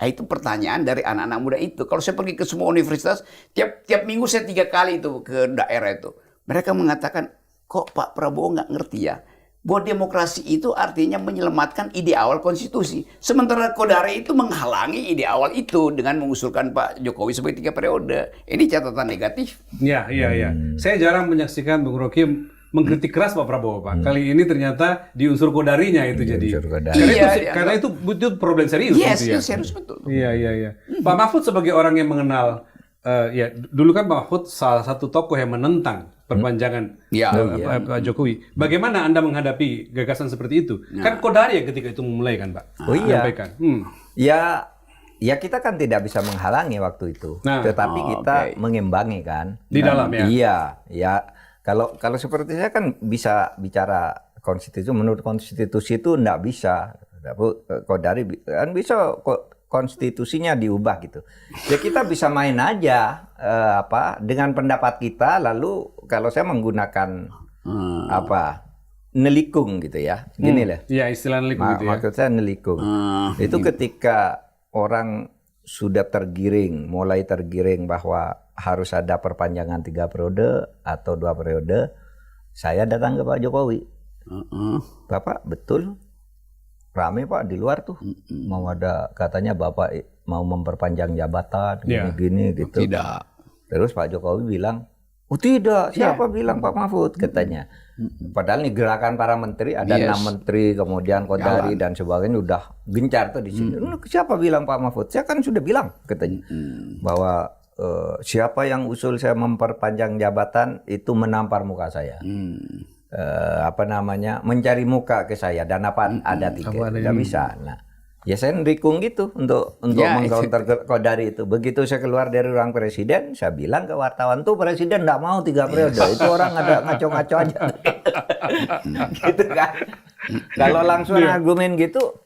Nah, itu pertanyaan dari anak-anak muda itu. Kalau saya pergi ke semua universitas, tiap minggu saya 3 kali itu ke daerah itu. Mereka mengatakan, kok Pak Prabowo nggak ngerti ya? Bahwa demokrasi itu artinya menyelamatkan ide awal konstitusi. Sementara Kodari itu menghalangi ide awal itu dengan mengusulkan Pak Jokowi sebagai 3 periode. Ini catatan negatif. Iya. Saya jarang menyaksikan Bung Rocky mengkritik keras Pak Prabowo, Pak. Kali ini ternyata di unsur Kodarinya itu jadi. Karena itu problem serius. Yes, gitu ya. itu serius betul. Iya. Pak Mahfud sebagai orang yang mengenal, ya dulu kan Pak Mahfud salah satu tokoh yang menentang perpanjangan Pak Jokowi. Bagaimana Anda menghadapi gagasan seperti itu? Kan Kodari yang ketika itu memulai kan, Pak? Oh iya. Menyampaikan. Ya kita kan tidak bisa menghalangi waktu itu, tetapi kita mengimbangi kan. Di dalam ya. Iya, ya. Kalau seperti saya kan bisa bicara konstitusi, menurut konstitusi itu enggak bisa. Kodari kan bisa konstitusinya diubah gitu. Ya kita bisa main aja dengan pendapat kita, lalu kalau saya menggunakan nelikung gitu ya. Gini lah. Iya, istilah nelikung gitu ya. Maksud saya nelikung. Itu ketika orang sudah mulai tergiring bahwa harus ada perpanjangan 3 periode atau 2 periode, saya datang ke Pak Jokowi. Bapak betul rame Pak di luar tuh, mau ada katanya Bapak mau memperpanjang jabatan gini-gini gitu. Tidak. Terus Pak Jokowi bilang, oh tidak, siapa bilang Pak Mahfud katanya. Padahal nih gerakan para menteri, ada 6 menteri, kemudian Kodari dan sebagainya udah gencar tuh di sini. Siapa bilang Pak Mahfud? Saya kan sudah bilang katanya bahwa siapa yang usul saya memperpanjang jabatan itu menampar muka saya. Mencari muka ke saya dan ada tiket, tidak bisa. Nah, ya saya nerikung gitu untuk mengcounter Kodari itu. Begitu saya keluar dari ruang presiden, saya bilang ke wartawan tuh presiden nggak mau 3 periode. Itu orang ada ngaco-ngaco aja. Gitu kan. Kalau langsung argumen gitu,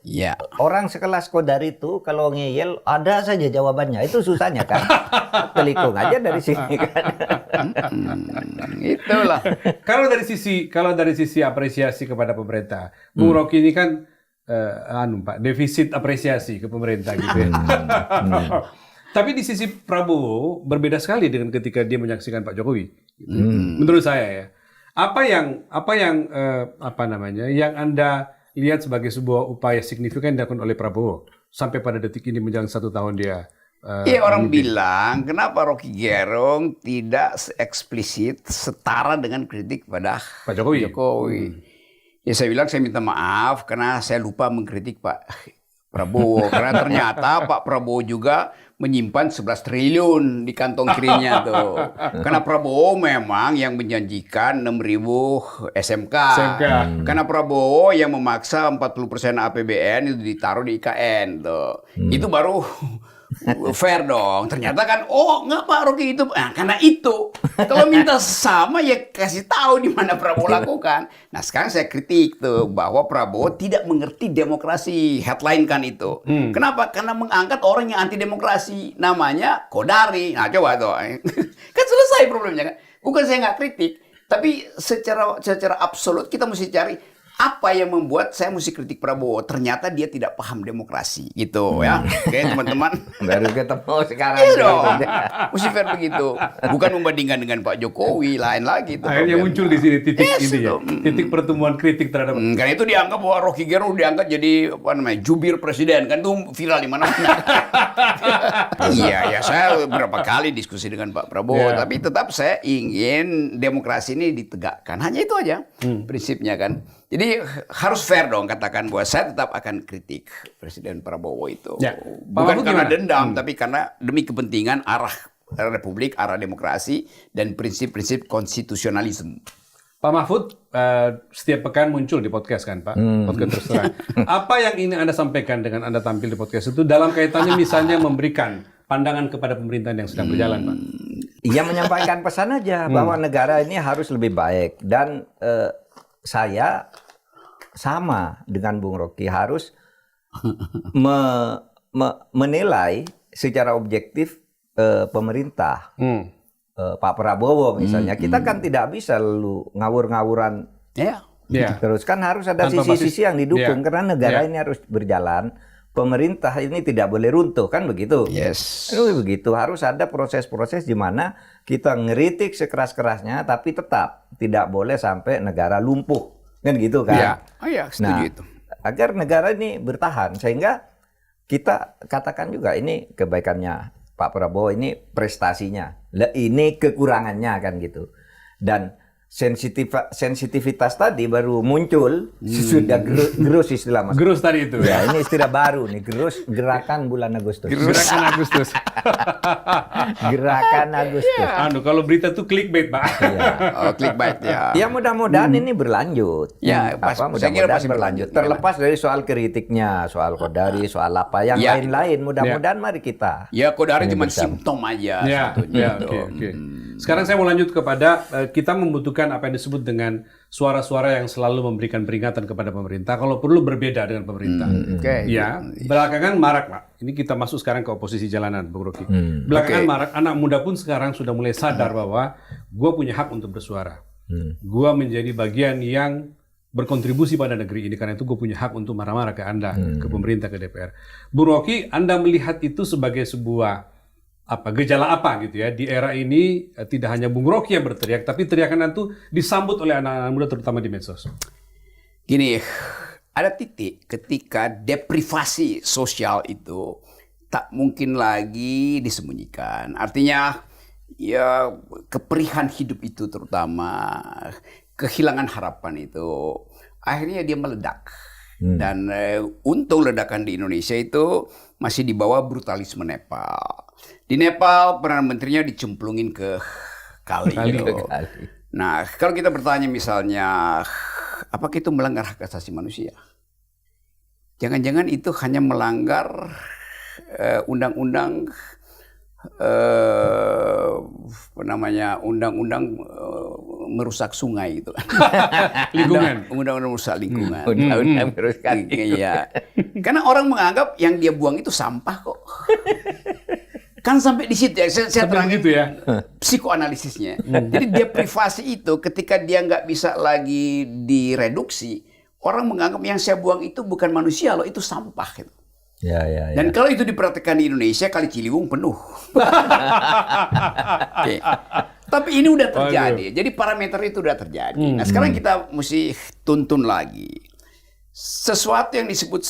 orang sekelas Kodari itu kalau ngeyel ada saja jawabannya. Itu susahnya kan. Telikung aja dari sini kan. Itulah. Kalau dari sisi apresiasi kepada pemerintah, Bung Rocky ini kan Pak, defisit apresiasi ke pemerintah gitu ya. Tapi di sisi Prabowo berbeda sekali dengan ketika dia menyaksikan Pak Jokowi. Menurut saya ya. Apa yang Anda lihat sebagai sebuah upaya signifikan yang dilakukan oleh Prabowo sampai pada detik ini menjelang 1 tahun dia? Iya, orang bilang kenapa Rocky Gerung tidak eksplisit setara dengan kritik pada Pak Jokowi. Ya saya bilang saya minta maaf karena saya lupa mengkritik Pak Prabowo. Karena ternyata Pak Prabowo juga menyimpan 11 triliun di kantong kirinya tuh. Karena Prabowo memang yang menjanjikan 6.000 SMK. Karena Prabowo yang memaksa 40% APBN itu ditaruh di IKN tuh. Itu baru fair dong. Ternyata kan, oh nggak Pak Rocky itu, karena itu. Kalau minta sama ya kasih tahu di mana Prabowo lakukan. Nah sekarang saya kritik tuh bahwa Prabowo tidak mengerti demokrasi, headline kan itu. Kenapa? Karena mengangkat orang yang anti demokrasi, namanya Kodari. Nah coba tuh, kan selesai problemnya kan. Bukan saya nggak kritik, tapi secara absolut kita mesti cari apa yang membuat saya mesti kritik Prabowo. Ternyata dia tidak paham demokrasi gitu ya. Oke teman-teman. Baru ketemu sekarang. Iya dong. Mesti fair begitu. Bukan membandingkan dengan Pak Jokowi, lain lagi. Akhirnya muncul di sini titik ini ya. Titik pertemuan kritik terhadap. Karena itu dianggap bahwa Rocky Gerung diangkat jadi apa namanya jubir presiden kan itu viral di mana-mana. Iya ya saya berapa kali diskusi dengan Pak Prabowo, tapi tetap saya ingin demokrasi ini ditegakkan. Hanya itu aja prinsipnya kan. Jadi harus fair dong katakan bahwa saya tetap akan kritik Presiden Prabowo itu. Ya. Bukan karena dendam, tapi karena demi kepentingan arah republik, arah demokrasi, dan prinsip-prinsip konstitusionalisme. Pak Mahfud setiap pekan muncul di podcast kan Pak? Podcast Terus Terang. Apa yang ingin Anda sampaikan dengan Anda tampil di podcast itu dalam kaitannya misalnya memberikan pandangan kepada pemerintahan yang sedang berjalan Pak? Ia menyampaikan pesan aja bahwa negara ini harus lebih baik. Dan saya sama dengan Bung Rocky harus menilai secara objektif pemerintah. Pak Prabowo misalnya, kita kan tidak bisa lalu ngawur-ngawuran terus kan harus ada sisi-sisi yang didukung karena negara ini harus berjalan. Pemerintah ini tidak boleh runtuh kan begitu. Yes. Begitu harus ada proses-proses di mana kita ngeritik sekeras-kerasnya tapi tetap tidak boleh sampai negara lumpuh kan gitu kan. Iya. Oh iya, setuju itu. Agar negara ini bertahan sehingga kita katakan juga ini kebaikannya Pak Prabowo, ini prestasinya. Ini kekurangannya kan gitu. Dan sensitivitas tadi baru muncul sudah gerus istilah Mas. Gerus tadi itu ya. Ini istilah baru nih, gerus gerakan bulan Agustus. Gerakan Agustus. Gerakan Agustus. Kalau berita tuh clickbait Pak. Clickbait ya. Ya mudah-mudahan ini berlanjut. Ya, mudah-mudahan berlanjut. Terlepas dari soal kritiknya, soal Kodari, soal apa yang lain-lain, mudah-mudahan mari kita. Ya Kodari cuma simptom aja. Oke. Sekarang saya mau lanjut kepada kita membutuhkan apa yang disebut dengan suara-suara yang selalu memberikan peringatan kepada pemerintah kalau perlu berbeda dengan pemerintah. Ya, belakangan marak Pak. Ini kita masuk sekarang ke oposisi jalanan, Bung Rocky. Belakangan marak, anak muda pun sekarang sudah mulai sadar bahwa gue punya hak untuk bersuara. Gue menjadi bagian yang berkontribusi pada negeri ini, karena itu gue punya hak untuk marah-marah ke Anda, ke pemerintah, ke DPR. Bung Rocky, Anda melihat itu sebagai sebuah gejala apa gitu ya di era ini? Tidak hanya Bung Rocky yang berteriak, tapi teriakan itu disambut oleh anak-anak muda terutama di medsos. Gini, ada titik ketika deprivasi sosial itu tak mungkin lagi disembunyikan. Artinya ya keperihan hidup itu terutama kehilangan harapan itu akhirnya dia meledak. Dan untung ledakan di Indonesia itu masih di bawah brutalisme Nepal. Di Nepal Perdana Menterinya dicemplungin ke kali. Nah kalau kita bertanya misalnya apakah itu melanggar hak asasi manusia? Jangan-jangan itu hanya melanggar undang-undang undang-undang merusak sungai gitu. Lingkungan. Undang-undang merusak lingkungan. Undang-undang merusak iya. Karena orang menganggap yang dia buang itu sampah kok. Kan sampai di situ ya, saya terangin gitu ya. Psikoanalisisnya. Jadi deprivasi itu ketika dia nggak bisa lagi direduksi, orang menganggap yang saya buang itu bukan manusia loh, itu sampah gitu. Ya. Dan kalau itu diperhatikan di Indonesia, Kali Ciliwung penuh. Tapi ini udah terjadi. Jadi parameter itu udah terjadi. Nah sekarang kita mesti tuntun lagi. Sesuatu yang disebut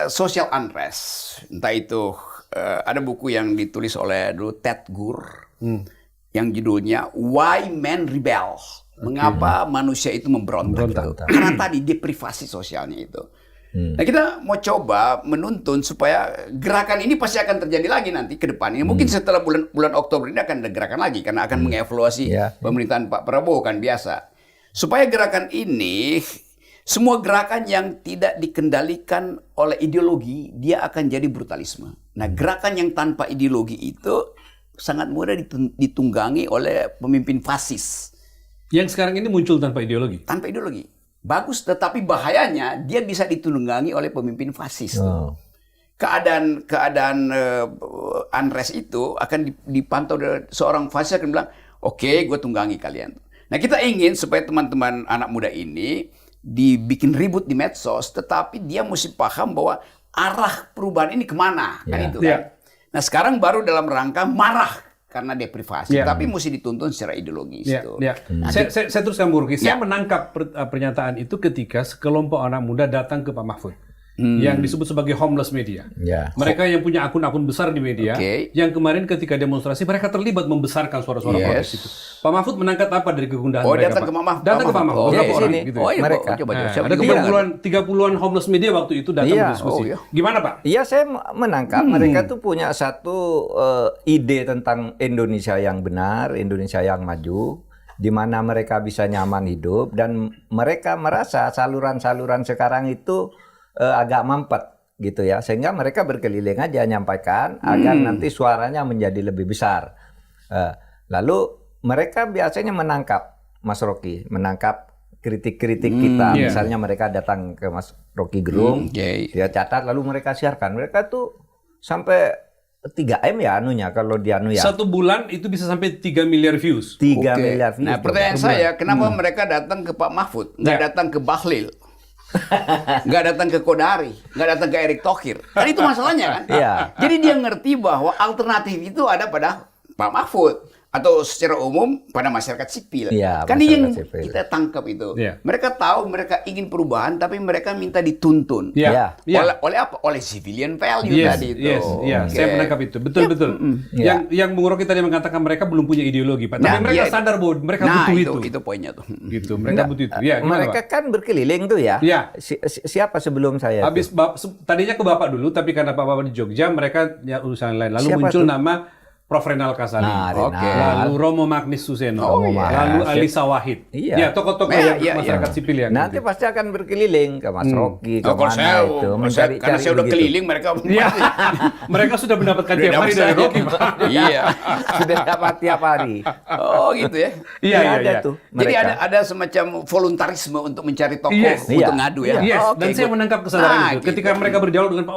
social unrest. Entah itu ada buku yang ditulis oleh dulu Ted Gur. Yang judulnya Why Men Rebel. Mengapa manusia itu memberontak. Gitu. Karena tadi deprivasi sosialnya itu. Nah kita mau coba menuntun supaya gerakan ini pasti akan terjadi lagi nanti ke depan. Ini mungkin setelah bulan Oktober ini akan ada gerakan lagi karena akan mengevaluasi pemerintahan Pak Prabowo kan biasa. Supaya gerakan ini Semua gerakan yang tidak dikendalikan oleh ideologi, dia akan jadi brutalisme. Nah, gerakan yang tanpa ideologi itu sangat mudah ditunggangi oleh pemimpin fasis. Yang sekarang ini muncul tanpa ideologi. Tanpa ideologi. Bagus, tetapi bahayanya dia bisa ditunggangi oleh pemimpin fasis. Keadaan unrest itu akan dipantau dari seorang fasis akan bilang, oke, gue tunggangi kalian. Nah, kita ingin supaya teman-teman anak muda ini dibikin ribut di medsos, tetapi dia mesti paham bahwa arah perubahan ini kemana, kan itu kan. Nah, sekarang baru dalam rangka marah karena deprivasi, tapi mesti dituntun secara ideologis. Nah, saya teruskan Bu Rocky. Saya menangkap pernyataan itu ketika sekelompok anak muda datang ke Pak Mahfud. Yang disebut sebagai homeless media. Mereka yang punya akun-akun besar di media, yang kemarin ketika demonstrasi mereka terlibat membesarkan suara-suara protes itu. Pak Mahfud menangkap apa dari kegundahan mereka? Datang ke Pak Mahfud. Datang ke Pak Mahfud. Berapa orang gitu? Mereka. Ada 30-an homeless media waktu itu datang berdiskusi. Gimana Pak? Iya, saya menangkap mereka tuh punya satu ide tentang Indonesia yang benar, Indonesia yang maju, di mana mereka bisa nyaman hidup, dan mereka merasa saluran-saluran sekarang itu agak mampet gitu ya, sehingga mereka berkeliling aja nyampaikan agar nanti suaranya menjadi lebih besar. Lalu mereka biasanya menangkap Mas Rocky, menangkap kritik-kritik kita. Misalnya mereka datang ke Mas Rocky Gerung, dia catat lalu mereka siarkan. Mereka tuh sampai 3M ya anunya kalau dia anu ya. Satu bulan itu bisa sampai 3 miliar views. 3 miliar views. Nah, pertanyaan saya, kenapa mereka datang ke Pak Mahfud, nggak datang ke Bahlil? Nggak datang ke Kodari, nggak datang ke Erick Thohir. Kan itu masalahnya kan? Jadi dia ngerti bahwa alternatif itu ada pada Pak Mahfud atau secara umum pada masyarakat sipil. Kan ini yang kita tangkap itu. Mereka tahu mereka ingin perubahan, tapi mereka minta dituntun. Oleh apa? Oleh civilian value tadi itu. Saya menangkap itu. Betul. Yang Bung Rocky tadi mengatakan mereka belum punya ideologi, Pak. Tapi mereka sadar bahwa mereka butuh itu. Itu poinnya tuh. Gitu, mereka butuh itu. Mereka kan berkeliling tuh ya. Siapa sebelum saya? Habis tadinya ke Bapak dulu, tapi karena Bapak di Jogja, mereka urusan lain. Lalu muncul nama Prof. Renal Kasali, lalu Romo Magnis Suseno, lalu Alisa Wahid, tokoh-tokoh masyarakat sipil yang nanti pasti akan berkeliling ke Mas Rocky, ke mana itu, mencari karena saya udah keliling mereka. Mereka sudah mendapatkan tiap hari dari Rocky, sudah dapat tiap hari. Oh gitu ya. Ada tuh. Jadi ada semacam voluntarisme untuk mencari tokoh untuk ngadu ya. Dan saya menangkap kesadaran itu ketika mereka berdialog dengan Pak.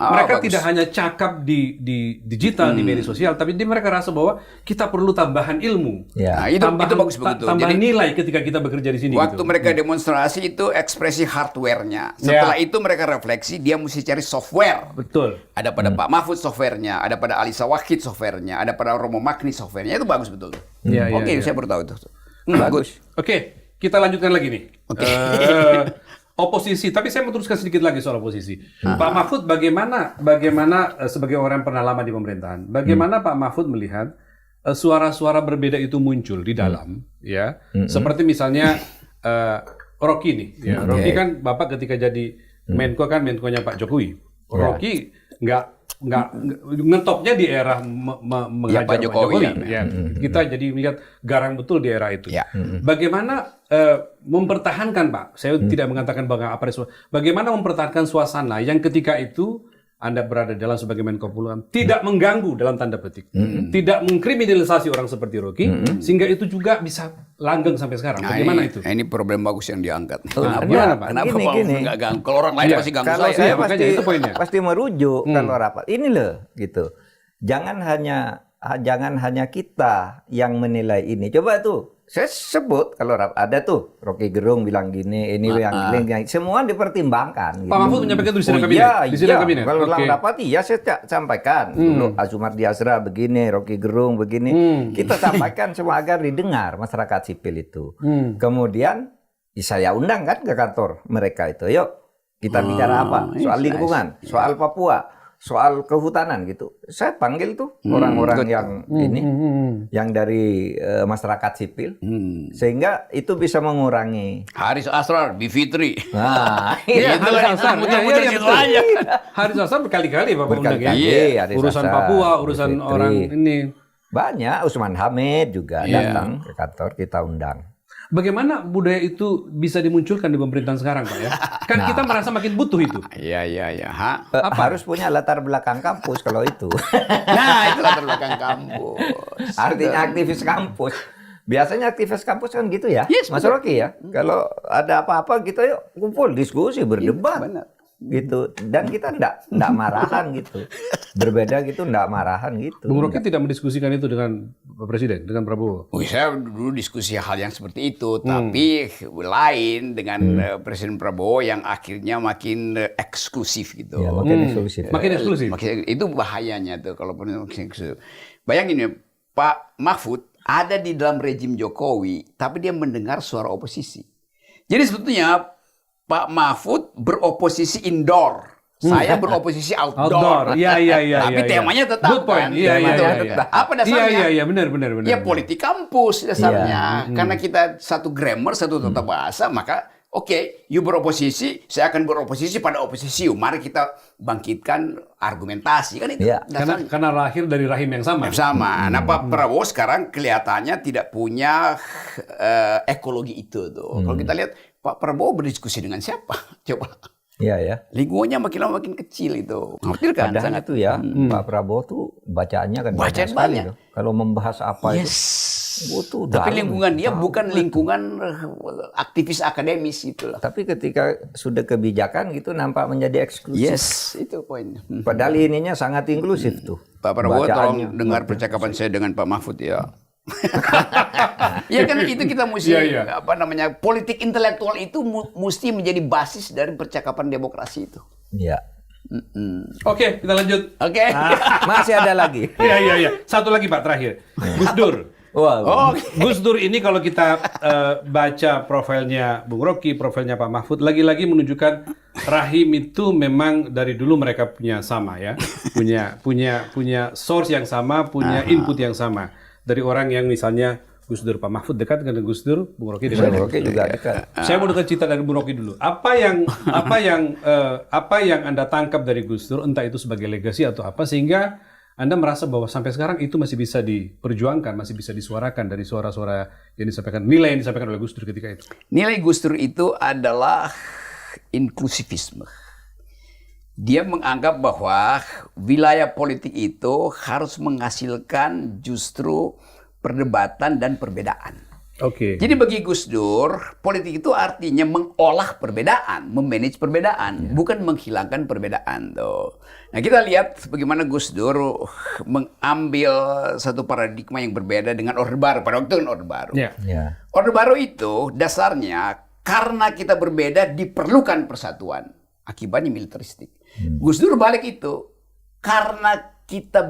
Mereka tidak hanya cakap di digital, di media sosial, tapi mereka rasa bahwa kita perlu tambahan ilmu. Nah, itu bagus begitu. Tambahan nilai ketika kita bekerja di sini. Waktu mereka demonstrasi itu ekspresi hardware-nya. Setelah itu mereka refleksi, dia mesti cari software. Betul. Ada pada Pak Mahfud software-nya, ada pada Alisa Wahid software-nya, ada pada Romo Magnis software-nya. Itu bagus betul. Saya baru tahu itu. Bagus. Oke, kita lanjutkan lagi nih. Oposisi, tapi saya mau teruskan sedikit lagi soal oposisi. Pak Mahfud bagaimana sebagai orang yang pernah lama di pemerintahan, bagaimana Pak Mahfud melihat suara-suara berbeda itu muncul di dalam, seperti misalnya Rocky nih, Rocky kan Bapak ketika jadi Menko kan Menkonya Pak Jokowi, Rocky nggak ngetopnya di era menghajar Pak Jokowi. Kita jadi melihat garang betul di era itu. Bagaimana mempertahankan, Pak? Saya tidak mengatakan bagaimana mempertahankan suasana yang ketika itu Anda berada dalam sebagai Menko Polhukam tidak mengganggu dalam tanda petik, tidak mengkriminalisasi orang seperti Rocky, sehingga itu juga bisa langgeng sampai sekarang. Bagaimana itu? Ini problem bagus yang diangkat. Kenapa gini. Nggak ganggu? Kalau orang lain pasti ganggu kalau saya. Itu poinnya. Pasti merujuk kalau rapat. Ini loh, gitu. Jangan hanya kita yang menilai ini. Coba tuh. Saya sebut kalau ada tuh Rocky Gerung bilang gini, ini yang gini, semua dipertimbangkan. Pak Mahfud menyampaikan itu di sidang kabinet. Di sidang kabinet. Kalau dalam rapat saya sampaikan. Dulu Azumardi Azra begini, Rocky Gerung begini. Kita sampaikan semua agar didengar masyarakat sipil itu. Kemudian saya undang kan ke kantor mereka itu. Yuk kita bicara apa? Soal lingkungan, soal Papua, soal kehutanan gitu. Saya panggil tuh orang-orang yang yang dari masyarakat sipil, sehingga itu bisa mengurangi. Haris Asrar, Bivitri. Nah, Haris Asrar berkali-kali Bapak undang ya. Urusan Papua, urusan orang ini. Banyak, Usman Hamid juga datang ke kantor, kita undang. Bagaimana budaya itu bisa dimunculkan di pemerintahan sekarang, Pak ya? Kan kita merasa makin butuh itu. Iya. Harus punya latar belakang kampus kalau itu. Nah, itu latar belakang kampus. Artinya aktivis kampus. Biasanya aktivis kampus kan gitu ya, Yes, Mas Rocky ya. Kalau ada apa-apa gitu yuk kumpul, diskusi, berdebat. Benar. Gitu. Dan kita enggak marahan gitu. Berbeda gitu enggak marahan gitu. Bung Rocky tidak mendiskusikan itu dengan Pak Presiden, dengan Prabowo. Saya dulu diskusi hal yang seperti itu, tapi lain dengan Presiden Prabowo yang akhirnya makin eksklusif gitu. Ya, makin eksklusif. Makin eksklusif. Itu bahayanya tuh kalau makin eksklusif. Bayangin ya, Pak Mahfud ada di dalam rejim Jokowi, tapi dia mendengar suara oposisi. Jadi sebetulnya Pak Mahfud beroposisi indoor. Saya beroposisi outdoor. Iya. Tapi temanya tetap. Good point. Kan? Iya. Apa dasarnya? Iya, benar. Ya politik kampus dasarnya. Karena kita satu grammar, satu tata bahasa, maka oke, you beroposisi, saya akan beroposisi pada oposisi. Mari kita bangkitkan argumentasi. Kan itu dasarnya. Karena lahir dari rahim yang sama. Nah, Pak Prabowo sekarang kelihatannya tidak punya ekologi itu tuh. Kalau kita lihat Pak Prabowo berdiskusi dengan siapa? Coba. Iya ya. Lingkungannya makin lama makin kecil itu. Khawatir kan? Padahal itu ya, Pak Prabowo tuh bacaannya kan Bacaan sekali banyak. tuh. Kalau membahas apa itu, tuh Tapi dalam, lingkungan dia dalam. bukan lingkungan aktivis akademis gitu lah. Tapi ketika sudah kebijakan gitu nampak menjadi eksklusif. Yes, itu poinnya. Padahal ininya sangat inklusif tuh. Pak Prabowo Bacaannya. tolong dengar percakapan saya dengan Pak Mahfud ya. Ya kan itu kita mesti apa namanya politik intelektual itu mesti menjadi basis dari percakapan demokrasi itu. Iya. Oke, kita lanjut. Oke. Masih ada lagi. Iya. Satu lagi Pak terakhir. Gus Dur. Wow. Gus Dur ini kalau kita baca profilnya Bung Rocky, profilnya Pak Mahfud, lagi-lagi menunjukkan rahim itu memang dari dulu mereka punya sama ya, punya source yang sama, punya input yang sama dari orang yang misalnya Gus Dur, Pak Mahfud dekat dengan Gus Dur, Bung Rocky dekat. Bung Rocky juga dekat. Saya mau dengar cerita dari Bung Rocky dulu. Apa yang Anda tangkap dari Gus Dur, entah itu sebagai legasi atau apa, sehingga Anda merasa bahwa sampai sekarang itu masih bisa diperjuangkan, masih bisa disuarakan dari suara-suara yang disampaikan, nilai yang disampaikan oleh Gus Dur ketika itu. Nilai Gus Dur itu adalah inklusivisme. Dia menganggap bahwa wilayah politik itu harus menghasilkan justru perdebatan dan perbedaan. Oke. Jadi bagi Gus Dur, politik itu artinya mengolah perbedaan, memanage perbedaan, bukan menghilangkan perbedaan tuh. Nah, kita lihat bagaimana Gus Dur mengambil satu paradigma yang berbeda dengan Orde Baru pada waktu itu Orde Baru. Ya. Orde Baru itu dasarnya karena kita berbeda diperlukan persatuan. Akibatnya militeristik. Gus Dur balik itu karena kita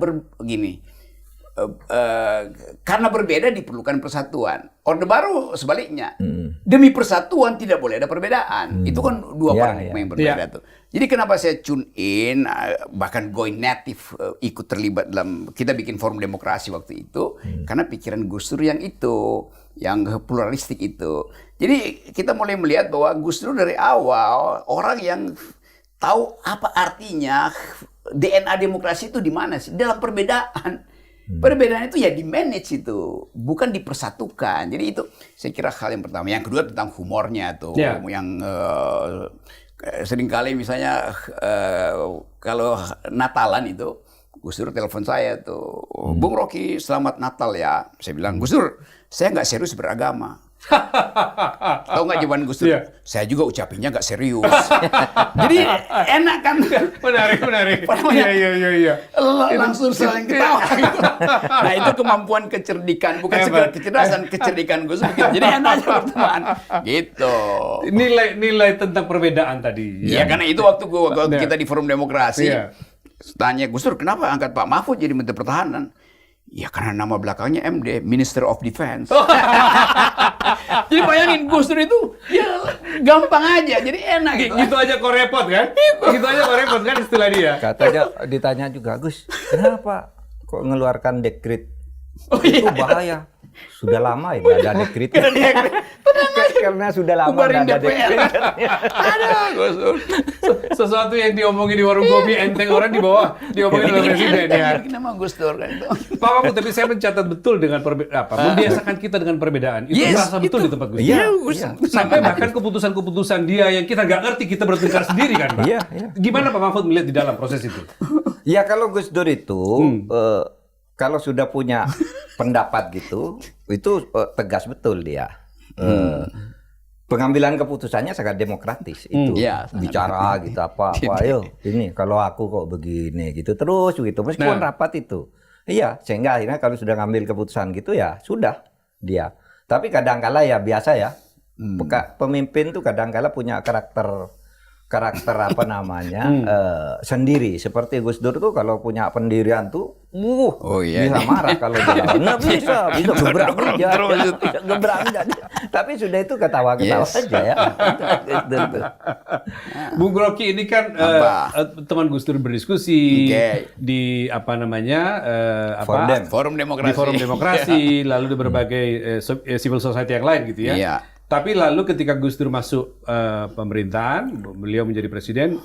karena berbeda diperlukan persatuan. Orde Baru sebaliknya. Demi persatuan tidak boleh ada perbedaan. Itu kan dua paradigma yang berbeda tuh. Jadi kenapa saya tune in, bahkan going native, ikut terlibat dalam, kita bikin forum demokrasi waktu itu, karena pikiran Gus Dur yang itu, yang pluralistik itu. Jadi kita mulai melihat bahwa Gus Dur dari awal, orang yang tahu apa artinya DNA demokrasi itu di mana sih? Dalam perbedaan. Perbedaan itu ya di manage itu, bukan dipersatukan. Jadi itu saya kira hal yang pertama. Yang kedua tentang humornya tuh, yang seringkali misalnya kalau Natalan itu Gus Dur telepon saya tuh, Bung Rocky selamat Natal ya. Saya bilang, Gus Dur, saya nggak serius beragama. Tahu nggak jawaban Gus Dur? Saya juga ucapinnya nggak serius. Jadi enak kan? Menarik. Iya. Langsung saling ketawa. Gitu. Nah itu kemampuan kecerdikan, bukan sekedar kecerdasan, kecerdikan Gus Dur. Jadi enak aja berteman. Gitu. Nilai tentang perbedaan tadi. Iya karena itu waktu kita di forum demokrasi. Tanya Gus Dur, kenapa angkat Pak Mahfud jadi Menteri Pertahanan? Ya karena nama belakangnya MD, Minister of Defense. Jadi bayangin Gus Dur itu ya gampang aja, jadi enak gitu. Gitu aja kok repot kan? Gitu aja kok repot kan istilah dia. Katanya ditanya juga, Gus, kenapa kok ngeluarkan dekret? Itu bahaya. sudah lama ya nggak ada dekret. Karena sudah lama Bubarin nggak ada DPR. dekret. Aduh, Gus Dur. Sesuatu yang diomongin di warung kopi enteng orang di bawah diomongin oleh presiden ya. Kenapa Gus Dur kan itu? Pak Mahfud, tapi saya mencatat betul dengan membiasakan kita dengan perbedaan. Itu Yes, terasa betul itu. di tempat Gus Dur. Iya, Gus. Sampai bahkan keputusan-keputusan dia yang kita nggak ngerti, kita bertengkar sendiri kan, Pak? Iya, iya. Gimana Pak Mahfud melihat di dalam proses itu? Ya kalau Gus Dur itu kalau sudah punya pendapat gitu, itu tegas betul dia. Pengambilan keputusannya sangat demokratis itu. Iya, sangat Bicara gitu apa ayo ini kalau aku kok begini gitu terus gitu meskipun rapat itu. Iya, sehingga akhirnya kalau sudah ngambil keputusan gitu ya sudah dia. Tapi kadang-kala ya biasa ya. Pemimpin tuh kadang-kala punya karakter apa namanya sendiri. Seperti Gus Dur tuh kalau punya pendirian tuh bisa marah kalau dia nggak bisa gebrak aja. Tapi sudah itu ketawa-ketawa aja ya. Bung Rocky ini kan teman Gus Dur berdiskusi di apa namanya Forum Demokrasi. di Forum Demokrasi, lalu di berbagai civil society yang lain gitu ya. Iya. Tapi lalu ketika Gus Dur masuk pemerintahan, beliau menjadi presiden,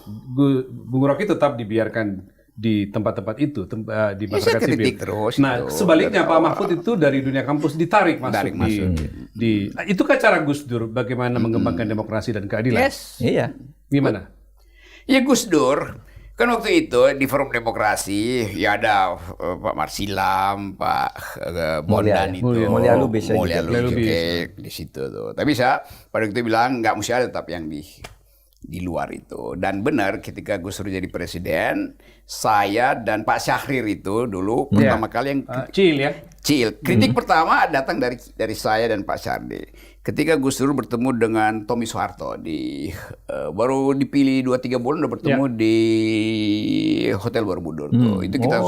Bung Rocky tetap dibiarkan di tempat-tempat itu, di masyarakat sipil. kritik terus Nah, itu. sebaliknya Pak Mahfud itu dari dunia kampus ditarik masuk itu kan cara Gus Dur bagaimana mengembangkan demokrasi dan keadilan. Yes. Iya. Gimana? Ya Gus Dur kan waktu itu di Forum Demokrasi ya ada Pak Marsilam, Pak Bondan itu, Mulia Lubis ya Mulia juga. Lubis di situ tuh. Tapi saya pada waktu itu bilang nggak mesti ada tetap yang di luar itu. Dan benar ketika Gus Dur jadi presiden, saya dan Pak Syahrir itu dulu pertama kali yang Cil ya. kritik pertama datang dari saya dan Pak Syahrir. Ketika Gus Dur bertemu dengan Tommy Soeharto baru dipilih 2-3 bulan udah bertemu di Hotel Borobudur tuh. Itu kita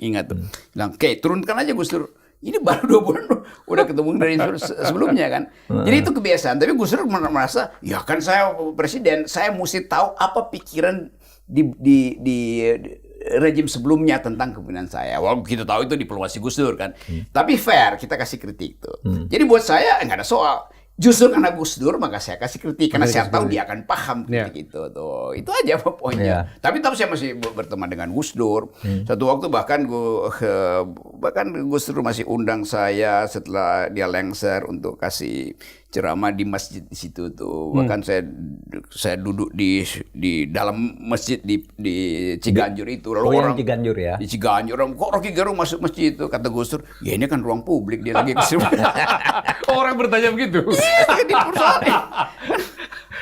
ingat tuh. Bilang, "Oke, turunkan aja Gus Dur." Ini baru 2 bulan udah ketemu dari sebelumnya kan. Jadi itu kebiasaan. Tapi Gus Dur merasa, ya kan saya presiden, saya mesti tahu apa pikiran di rejim sebelumnya tentang kepemimpinan saya. Walaupun kita tahu itu diplomasi Gus Dur kan. Tapi fair, kita kasih kritik tuh. Jadi buat saya nggak ada soal. Justru karena Gus Dur maka saya kasih kritik karena saya tahu dia akan paham kritik itu tuh. Itu aja poinnya. Tapi saya masih berteman dengan Gus Dur. Satu waktu bahkan Gus Dur masih undang saya setelah dia lengser untuk kasih ceramah di masjid di situ tuh. Bahkan saya duduk di dalam masjid di Ciganjur itu. Lalu orang Ciganjur ya. Di Ciganjur orang, kok Rocky Gerung masuk masjid itu, kata Gus Dur, ya ini kan ruang publik dia lagi kesini. Orang bertanya begitu. Di perusahaan.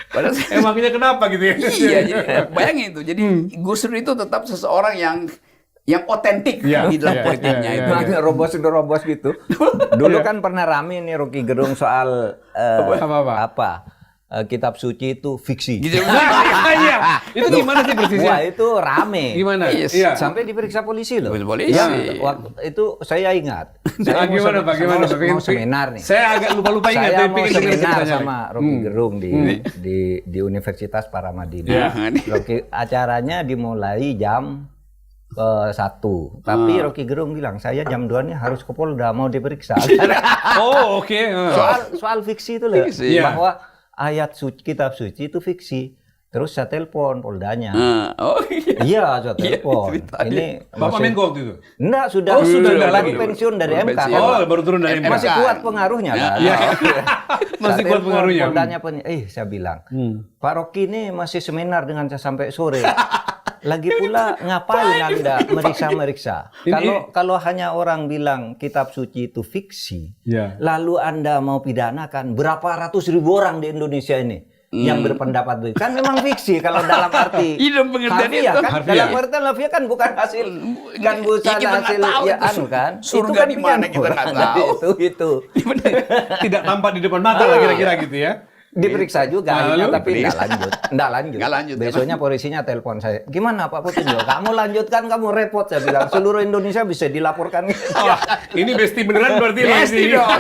Padahal Emangnya kenapa gitu ya? iya, jadi bayangin itu. Jadi Gus Dur itu tetap seseorang yang otentik di dalam politiknya itu. Nah, robos gitu. Dulu kan pernah rame nih Rocky Gerung soal kitab suci itu fiksi. Gitu. Iya. Itu gimana sih persisnya? Wah, itu rame. Gimana? Yes. Iya. Sampai diperiksa polisi loh. Polisi. Ya, waktu itu saya ingat. Saya Gimana Pak? Gimana? mau seminar nih. Saya agak lupa ingat. Saya tapi mau pengen dengar seminar ceritanya. sama Rocky Gerung di Universitas Paramadina. Ya. Acaranya dimulai jam 1. Tapi Rocky Gerung bilang, saya jam 2 nih harus ke Polda mau diperiksa. Oh, oke. Soal fiksi itu loh. Fiksi. Bahwa ayat kitab suci itu fiksi. Terus saya telepon Poldanya. Oh iya. Iya, saya telepon. ceritanya. Ini Bapak Menko waktu itu? enggak, sudah sudah baru lagi. pensiun dari Baru MK. pensiun. Oh, baru turun dari MK. Masih kuat pengaruhnya kan. Iya. Masih Saya kuat telepon pengaruhnya. Poldanya saya bilang, Pak Rocky ini masih seminar dengan saya sampai sore. Lagi pula ngapain Anda meriksa-meriksa? Kalau hanya orang bilang kitab suci itu fiksi, lalu Anda mau pidanakan berapa ratus ribu orang di Indonesia ini yang berpendapat begitu. Kan memang fiksi kalau dalam arti harfiah kan. Dalam arti harfiah kan bukan hasil bukan hasil kan. Surga di mana kita nggak tahu. Itu. Tidak tampak di depan mata lah kira-kira gitu ya. Diperiksa juga akhirnya, tapi enggak lanjut. Lanjut. Besoknya polisinya telepon saya. Gimana Pak Putinjo? Kamu lanjutkan, kamu repot, saya bilang. Seluruh Indonesia bisa dilaporkan. Ini besti beneran berarti. Besti dong.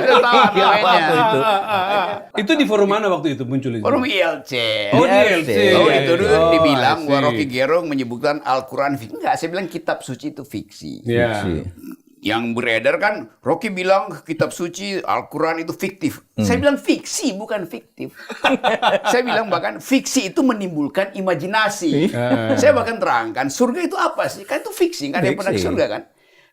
Itu di forum mana waktu itu muncul itu? Forum ILC. Oh, di ILC. Oh, itu dulu dibilang I see. bahwa Rocky Gerung menyebutkan Al-Quran fiksi. Enggak, saya bilang kitab suci itu fiksi. Iya. yang beredar kan, Rocky bilang kitab suci Al-Quran itu fiktif. Saya bilang fiksi, bukan fiktif. Saya bilang bahkan fiksi itu menimbulkan imajinasi. Saya bahkan terangkan, surga itu apa sih? Kan itu fiksi, nggak ada yang pernah ke surga kan?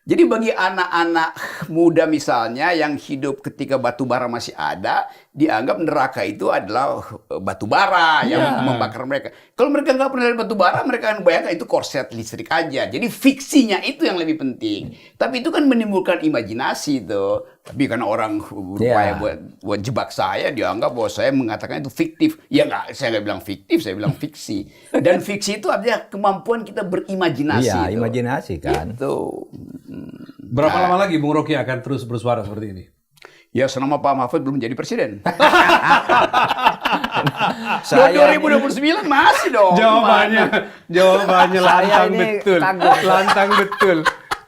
Jadi bagi anak-anak muda misalnya yang hidup ketika batu bara masih ada, dianggap neraka itu adalah batu bara yang membakar mereka. Kalau mereka nggak pernah lihat batu bara, mereka akan bayangkan itu korset listrik aja. Jadi fiksinya itu yang lebih penting. Tapi itu kan menimbulkan imajinasi tuh. Tapi karena orang berupaya buat jebak saya, dianggap bahwa saya mengatakan itu fiktif. Ya nggak, saya nggak bilang fiktif, saya bilang fiksi. Dan fiksi itu artinya kemampuan kita berimajinasi. Iya, imajinasi kan. Itu. Berapa lama lagi Bung Rocky akan terus bersuara seperti ini? Ya selama Pak Mahfud belum jadi presiden. Saya 2029 masih dong. Jawabannya lantang betul. Lantang betul.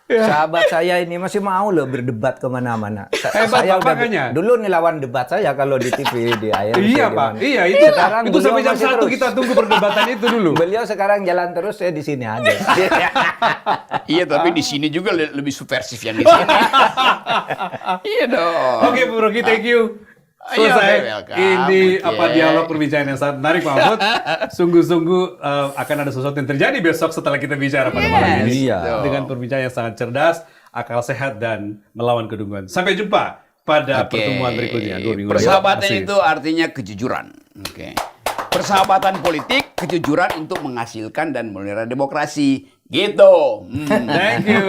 Sahabat saya ini masih mau loh berdebat kemana-mana. Hebat, Saya Pak, udah makanya. dulu nih lawan debat saya kalau di TV di ARC. Iya di Pak, mana. iya itu. Sekarang Itu sampai beliau jam masih 1 terus. kita tunggu perdebatan itu dulu. Beliau sekarang jalan terus, saya di sini aja. Iya, tapi di sini juga lebih subversif yang di sini. Iya dong. Oke Bung Rocky, thank you. Selesai. Ini dialog perbincangan yang sangat menarik Pak Mahfud. Sungguh-sungguh akan ada sesuatu yang terjadi besok setelah kita bicara pada malam ini. Iya. Dengan perbincangan yang sangat cerdas, akal sehat, dan melawan kedunguan. Sampai jumpa pada pertemuan berikutnya. 2 minggu lagi. Persahabatan itu artinya kejujuran. Oke. Persahabatan politik, kejujuran untuk menghasilkan dan memelihara demokrasi. Gitu. Thank you.